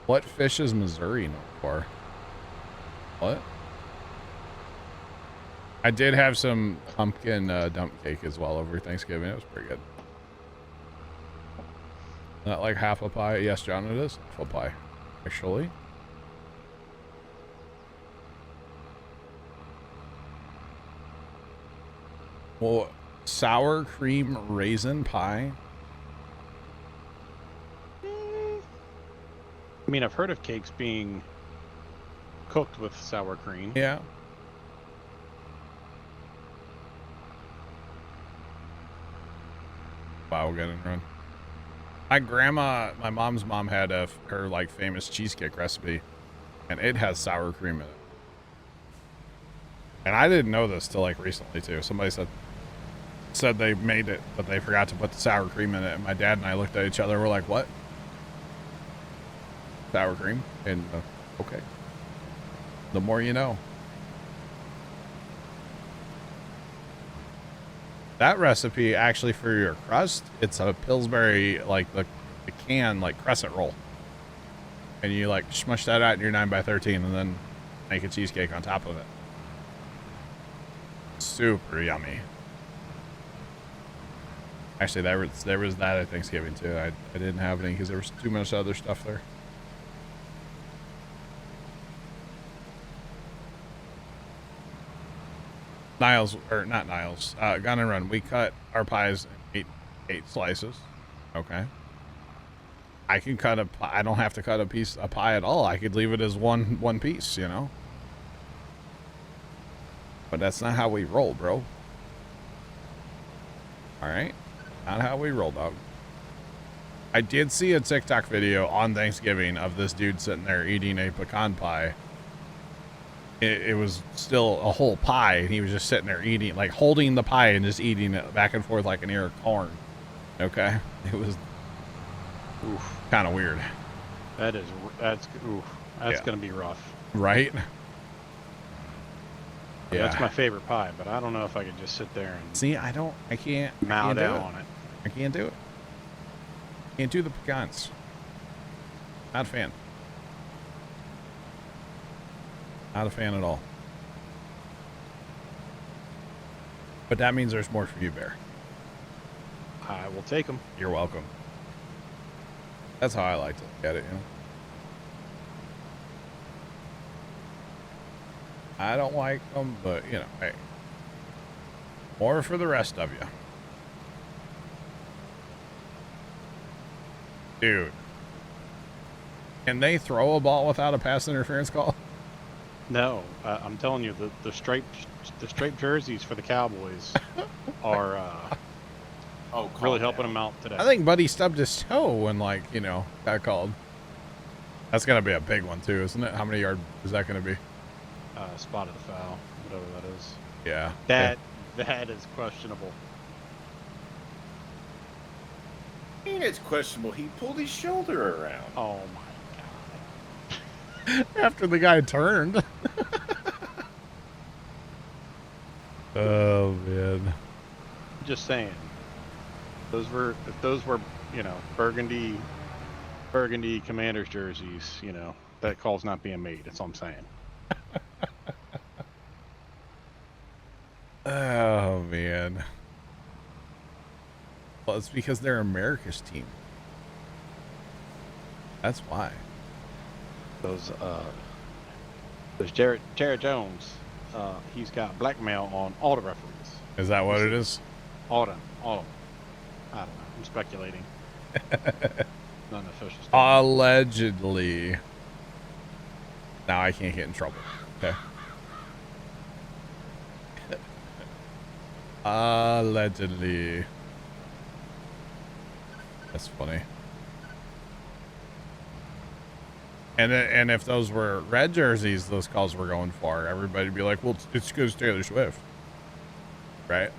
What fish is Missouri known for? What? I did have some pumpkin dump cake as well over Thanksgiving. It was pretty good. Not like half a pie. Yes, John, it is half a pie, actually. Well, sour cream raisin pie. I mean, I've heard of cakes being cooked with sour cream. Yeah. Wow, get and run. My grandma, my mom's mom had her like famous cheesecake recipe, and it has sour cream in it. And I didn't know this till like recently too. Somebody said they made it, but they forgot to put the sour cream in it. And my dad and I looked at each other. We're like, "What? Sour cream?" And okay, the more you know. That recipe actually for your crust, it's a Pillsbury, like the can, like crescent roll. And you like smush that out in your 9x13 and then make a cheesecake on top of it. Super yummy. Actually, there was that at Thanksgiving too. I didn't have any because there was too much other stuff there. Niles, or not Niles, Gun and Run. We cut our pies in eight slices. Okay. I can cut I don't have to cut a pie at all. I could leave it as one piece, you know. But that's not how we roll, bro. All right. Not how we roll, dog. I did see a TikTok video on Thanksgiving of this dude sitting there eating a pecan pie. It was still a whole pie, and he was just sitting there eating, like holding the pie and just eating it back and forth like an ear of corn. Okay? It was kind of weird. That's Yeah. gonna be rough. Right? Yeah. That's my favorite pie, but I don't know if I could just sit there and See, I can't mow do down it. on it. I can't do it. Can't do the pecans. Not a fan. Not a fan at all. But that means there's more for you, Bear. I will take them. You're welcome. That's how I like to look at it, you know. I don't like them, but, you know, hey. More for the rest of you. Dude. Can they throw a ball without a pass interference call? No, I'm telling you, the striped jerseys for the Cowboys are really helping them out today. I think Buddy stubbed his toe when, like, you know, got called. That's going to be a big one, too, isn't it? How many yards is that going to be? Spotted the foul, whatever that is. Yeah. That is questionable. And it's questionable. He pulled his shoulder around. Oh my god. After the guy turned. Oh man. Just saying. If those were, you know, burgundy Commanders jerseys, you know, that call's not being made. That's all I'm saying. Oh man. Well, it's because they're America's team. That's why. Those Jared Jones, he's got blackmail on all the referees. Is that what it is? All of them. I don't know. I'm speculating. Not an official statement. Allegedly. Now I can't get in trouble. Okay. Allegedly. That's funny. And if those were red jerseys, those calls were going for, everybody'd be like, well, it's because Taylor Swift. Right?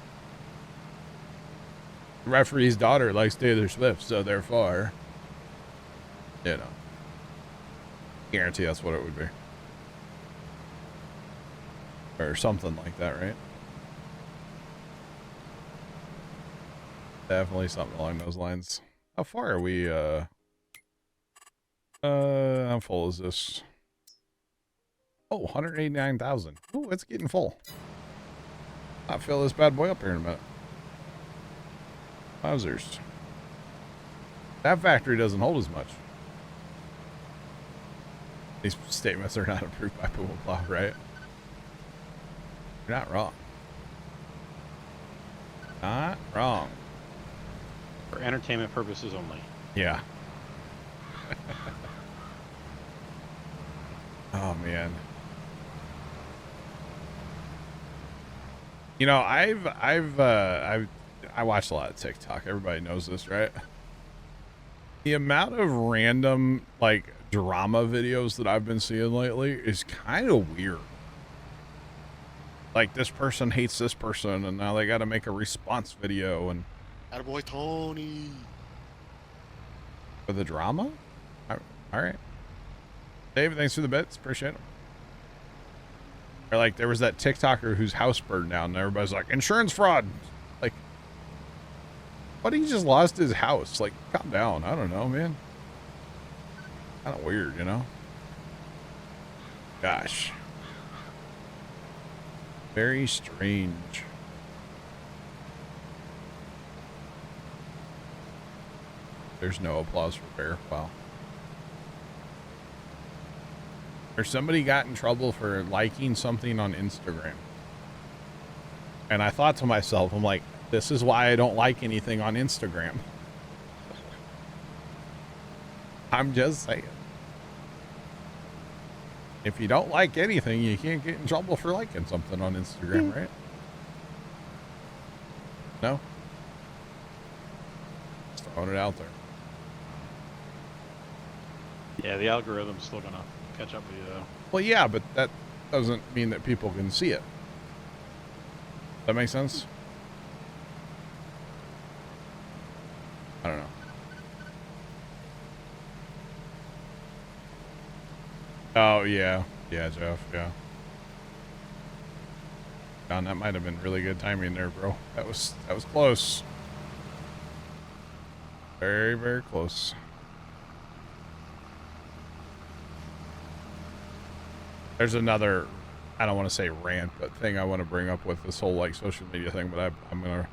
The referee's daughter likes Taylor Swift, so therefore, you know. Guarantee that's what it would be. Or something like that, right? Definitely something along those lines. How far are we, how full is this? Oh, 189,000. Oh, it's getting full. I'll fill this bad boy up here in a minute. Wowzers. That factory doesn't hold as much. These statements are not approved by Puma Plow, right? You're not wrong. Not wrong. For entertainment purposes only. Yeah. Oh man. You know, I watch a lot of TikTok. Everybody knows this, right? The amount of random like drama videos that I've been seeing lately is kind of weird. Like this person hates this person and now they got to make a response video and Attaboy Tony. for the drama? All right. Dave, thanks for the bits. Appreciate it. Or like there was that TikToker whose house burned down and everybody's like, insurance fraud. Like, what, he just lost his house? Like, calm down. I don't know, man. Kind of weird, you know? Gosh. Very strange. There's no applause for Bear. Wow. Or somebody got in trouble for liking something on Instagram. And I thought to myself, I'm like, this is why I don't like anything on Instagram. I'm just saying. If you don't like anything, you can't get in trouble for liking something on Instagram, right? No? Just throwing it out there. Yeah, the algorithm's still gonna catch up with you though. Well, yeah, but that doesn't mean that people can see it. That makes sense? I don't know. Oh, yeah. Yeah, Jeff, yeah. John, that might have been really good timing there, bro. That was close. Very, very close. There's another, I don't want to say rant, but thing I want to bring up with this whole like social media thing, but I'm going to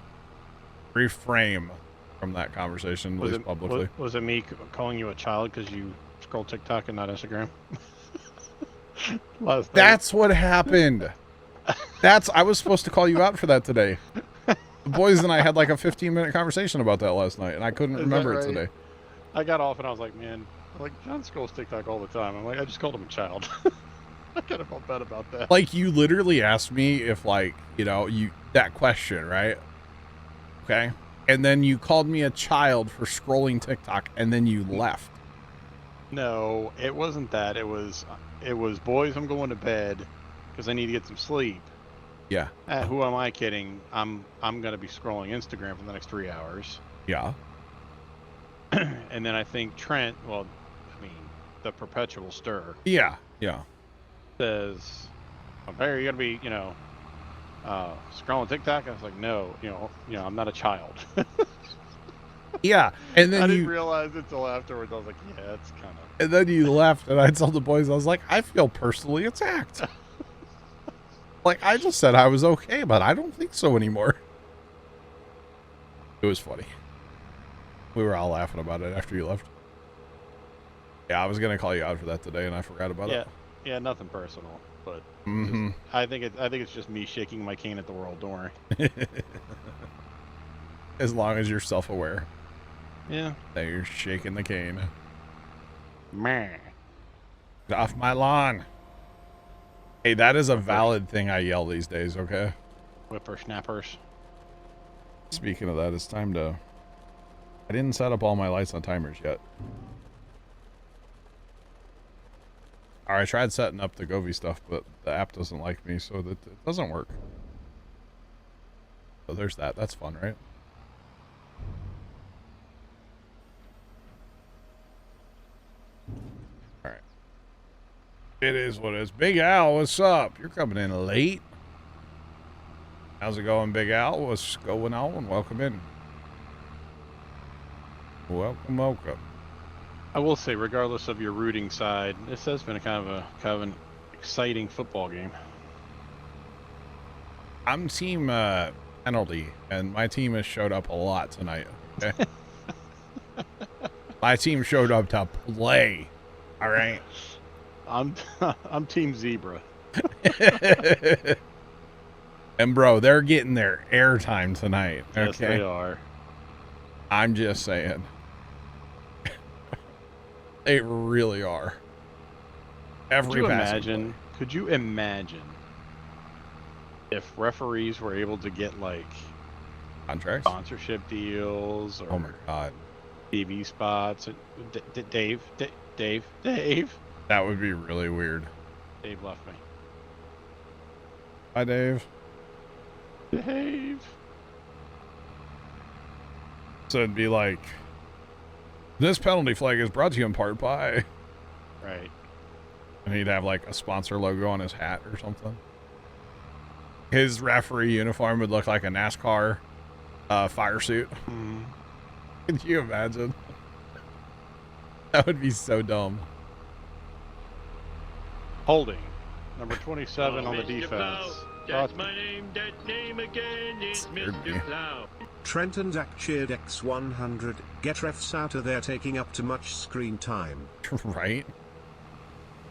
reframe from that conversation, at least publicly. Was it me calling you a child because you scroll TikTok and not Instagram? Last night. That's what happened. I was supposed to call you out for that today. The boys and I had like a 15-minute conversation about that last night, and I couldn't remember it today. I got off and I was like, man, John scrolls TikTok all the time. I'm like, I just called him a child. I kind of felt bad about that. Like, you literally asked me if, like, you know, that question, right? Okay. And then you called me a child for scrolling TikTok, and then you left. No, it wasn't that. It was boys, I'm going to bed because I need to get some sleep. Yeah. Who am I kidding? I'm going to be scrolling Instagram for the next 3 hours. Yeah. and then I think Trent, well, I mean, the perpetual stir, Yeah. says, oh, Barry, you gotta be, scrolling TikTok. I was like, no, I'm not a child. Yeah. And then I didn't realize it until afterwards. I was like, yeah, it's kind of. And then you left, and I told the boys, I was like, I feel personally attacked. Like, I just said I was okay, but I don't think so anymore. It was funny. We were all laughing about it after you left. Yeah, I was going to call you out for that today, and I forgot about it. Yeah, nothing personal, but Mm-hmm. I think it's just me shaking my cane at the world. Don't worry. As long as you're self-aware Yeah. that you're shaking the cane. Meh. Get off my lawn. Hey, that is a valid thing I yell these days, okay? Whippersnappers. Speaking of that, it's time to... I didn't set up all my lights on timers yet. Alright, I tried setting up the Govee stuff, but the app doesn't like me, so that it doesn't work. So there's that. That's fun, right? Alright. It is what it is. Big Al, what's up? You're coming in late. How's it going, Big Al? What's going on? Welcome in. Welcome. I will say, regardless of your rooting side, this has been kind of an exciting football game. I'm team penalty, and my team has showed up a lot tonight. Okay? My team showed up to play. All right. I'm team zebra. And bro, they're getting their airtime tonight. Okay? Yes, they are. I'm just saying. They really are. Every Could you imagine if referees were able to get like contracts, sponsorship deals, or oh my god, TV spots? Dave. that would be really weird. Dave left me. Hi, Dave. Dave. So it'd be like, this penalty flag is brought to you in part by, Right. and he'd have like a sponsor logo on his hat or something. His referee uniform would look like a NASCAR fire suit. Mm-hmm. Can you imagine? That would be so dumb. Holding. Number 27 on the Mr. defense. Plow. That's my name. That name again is Scared me. Mr. Plow. Trent and Zach cheered X100. Get refs out of there taking up too much screen time. Right?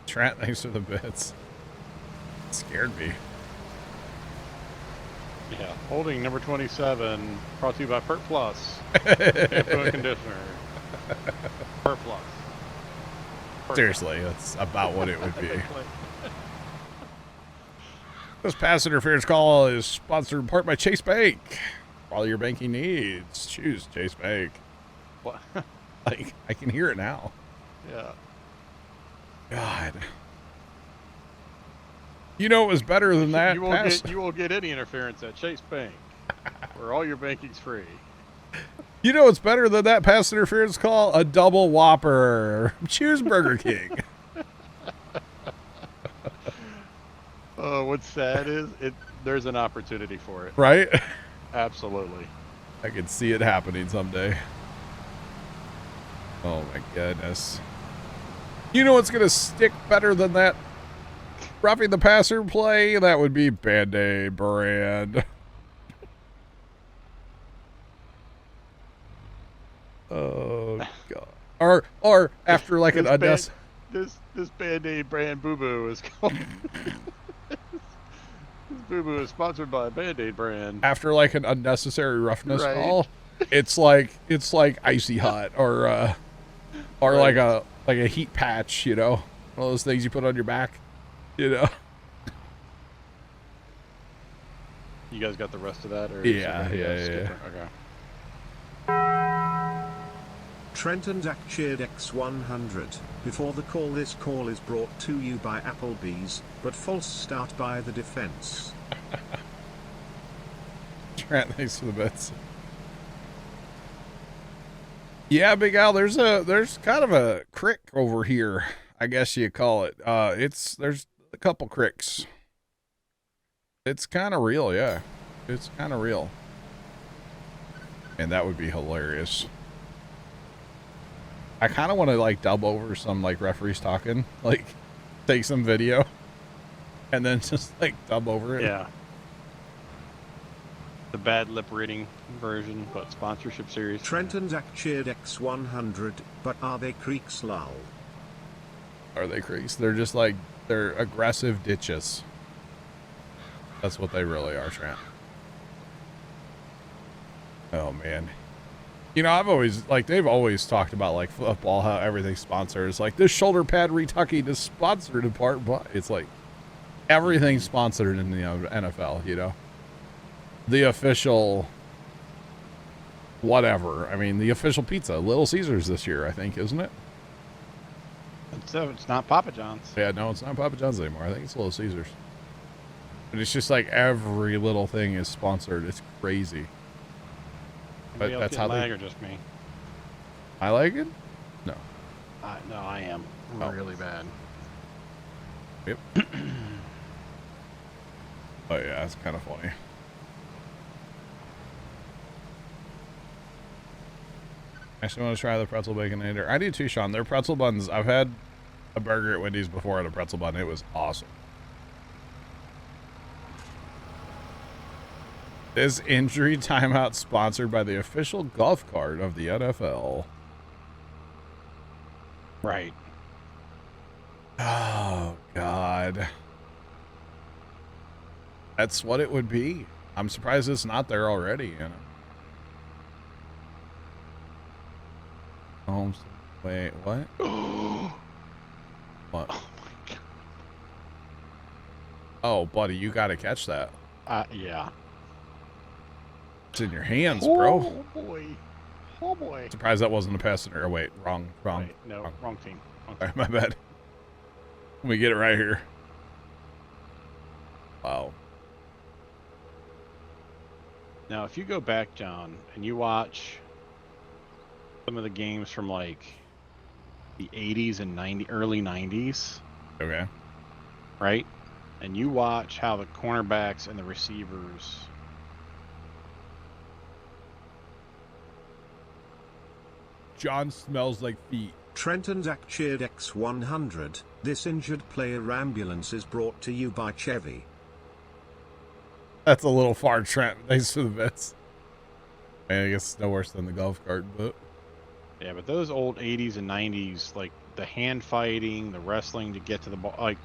Trent, thanks for the bits. It scared me. Yeah. Holding number 27. Brought to you by Pert Plus. Shampoo and conditioner. Pert Plus. Pert Seriously, that's about what it would be. This pass interference call is sponsored in part by Chase Bank. For all your banking needs, choose Chase Bank. What? Like, I can hear it now. Yeah. God. You know it was better than that You won't get any interference at Chase Bank, where all your banking's free. You know what's better than that pass interference call? A double Whopper. Choose Burger King. What's sad is there's an opportunity for it. Right? Absolutely. I could see it happening someday. Oh my goodness. You know what's going to stick better than that roughing the passer play? That would be Band-Aid brand. Oh god. Or after like an unnecessary... This Band-Aid brand Boo-Boo is called... This Boo-Boo is sponsored by Band-Aid brand. After like an unnecessary roughness Right. call, it's like Icy Hot or Right. like a heat patch, you know, one of those things you put on your back, you know. You guys got the rest of that? Or Yeah. Okay. Trent and Zach cheered X100. Before the call, this call is brought to you by Applebee's, but false start by the defense. Trent, Thanks for the bits. Yeah, Big Al, there's kind of a crick over here, I guess you call it. There's a couple cricks. It's kind of real, yeah. It's kind of real. And that would be hilarious. I kind of want to like dub over some like referees talking, like take some video and then just like dub over it. Yeah. The bad lip reading version, but sponsorship series. Trent and Zach cheered X100, but are they creeks lol? Are they creeks? They're just like, they're aggressive ditches. That's what they really are, Trent. Oh, man. You know, I've always, like, they've always talked about, like, football, how everything's sponsored. It's like, this shoulder pad retucking is sponsored in part, but it's like, everything's sponsored in the NFL, you know? The official whatever. I mean, the official pizza. Little Caesars this year, I think, isn't it? It's not Papa John's. Yeah, no, it's not Papa John's anymore. I think it's Little Caesars. But it's just like every little thing is sponsored. It's crazy. But Anybody else that's how getting they... lag or just me? I like it? No. No, I am. Oh. Really bad. Yep. Oh, yeah, that's kind of funny. I actually want to try the pretzel baconator. I do too, Sean. Their pretzel buns, I've had a burger at Wendy's before at a pretzel bun. It was awesome. This injury timeout sponsored by the official golf cart of the NFL. Right. Oh, God. That's what it would be. I'm surprised it's not there already, you know. Wait, what? What? Oh my God. Oh, buddy, you got to catch that. Yeah. It's in your hands, bro. Oh boy. Oh boy. Surprised that wasn't a passenger. Oh, wait, wrong. Wait, no, wrong team. All right, my bad. Let me get it right here. Wow. Now, if you go back, John, and you watch some of the games from like the 80s and early 90s, Okay. right? And you watch how the cornerbacks and the receivers John smells like feet. Trent and Zach cheered X100. This injured player ambulance is brought to you by Chevy. That's a little far, Trent. Thanks for the bits. I guess it's no worse than the golf cart, but... Yeah, but those old 80s and 90s, like the hand fighting, the wrestling to get to the ball, like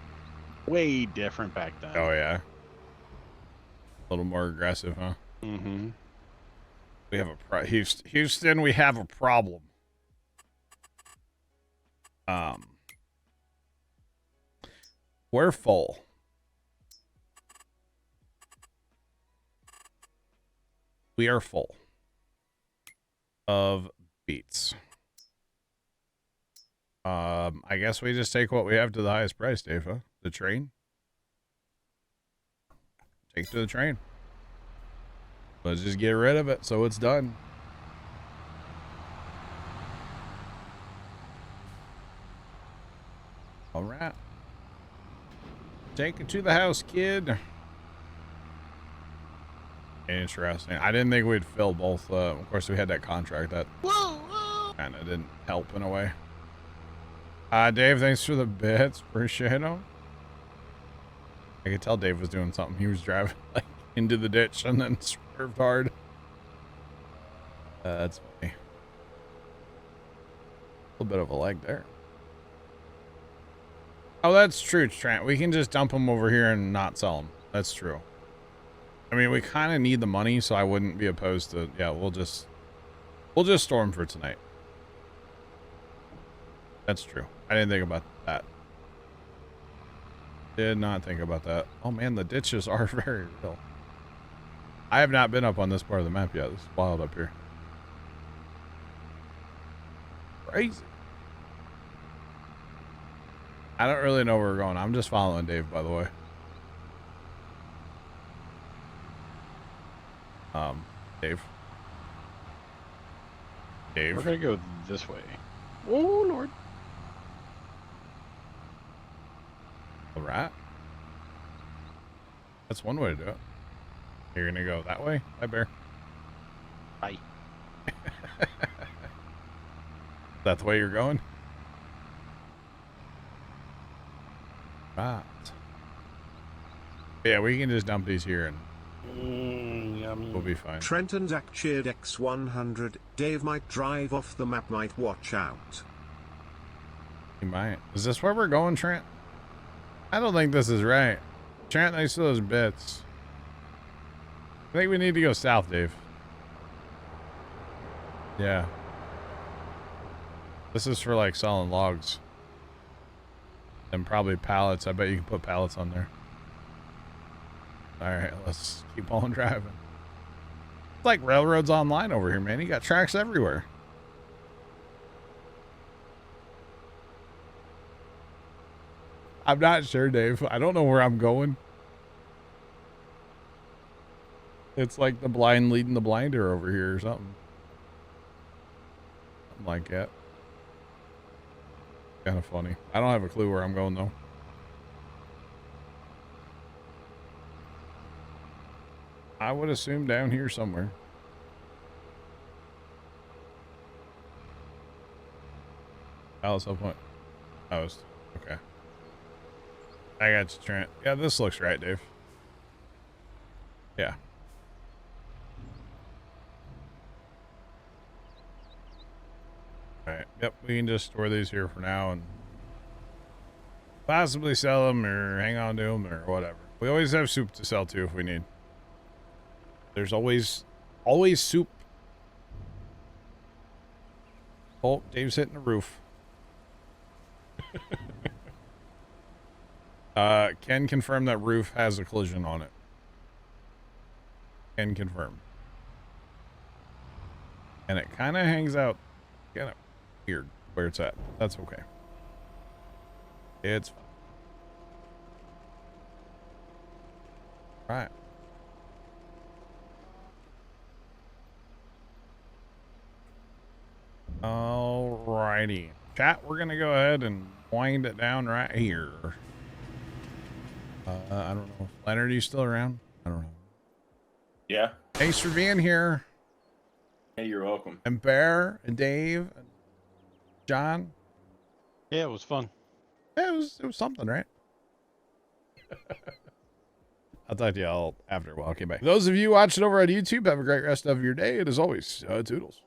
way different back then. Oh, yeah. A little more aggressive, huh? Mm-hmm. We have a Houston, we have a problem. We're full. We are full of beats. I guess we just take what we have to the highest price, Dave, huh? The train. Take it to the train. Let's just get rid of it so it's done. All right. Take it to the house, kid. Interesting. I didn't think we'd fill both. Of course, we had that contract that kind of didn't help in a way. Dave, thanks for the bits. Appreciate them. I could tell Dave was doing something. He was driving like into the ditch and then swerved hard. That's funny. A little bit of a lag there. Oh, that's true, Trent. We can just dump them over here and not sell them. That's true. I mean, we kind of need the money, so I wouldn't be opposed to... Yeah, we'll just store them for tonight. That's true. I didn't think about that. Did not think about that. Oh, man, the ditches are very real. I have not been up on this part of the map yet. This is wild up here. Crazy. I don't really know where we're going. I'm just following Dave, by the way. Dave. Dave. We're gonna go this way. Oh Lord. All right. That's one way to do it. You're gonna go that way? Hi, Bear. Bye. That's the way you're going? Right. Yeah, we can just dump these here and Yummy. we'll be fine. Trent and Zach cheered X100. Dave might drive off the map, might watch out. You might. Is this where we're going, Trent? I don't think this is right. Trent, thanks for those bits. I think we need to go south, Dave. Yeah. This is for like selling logs. And probably pallets. I bet you can put pallets on there. Alright, let's keep on driving. It's like railroads online over here, man. You got tracks everywhere. I'm not sure, Dave. I don't know where I'm going. It's like the blind leading the blinder over here or something. Something like that. Kind of funny. I don't have a clue where I'm going, though. I would assume down here somewhere. Alice, I'll point. Oh, okay. I got you, Trent. Yeah, this looks right, Dave. Yeah. Alright, yep, we can just store these here for now and possibly sell them or hang on to them or whatever. We always have soup to sell too if we need. There's always soup. Oh, Dave's hitting the roof. Can confirm that roof has a collision on it. Can confirm. And it kind of hangs out kind of weird where it's at. That's okay. It's fine. Right. Alrighty. Chat, we're going to go ahead and wind it down right here. I don't know. Leonard, are you still around? I don't know. Yeah. Thanks for being here. Hey, you're welcome. And Bear and Dave and John. Yeah, it was fun. Yeah, it was something, right? I'll talk to y'all after a while. Okay, bye. Those of you watching over on YouTube, have a great rest of your day. And as always, toodles.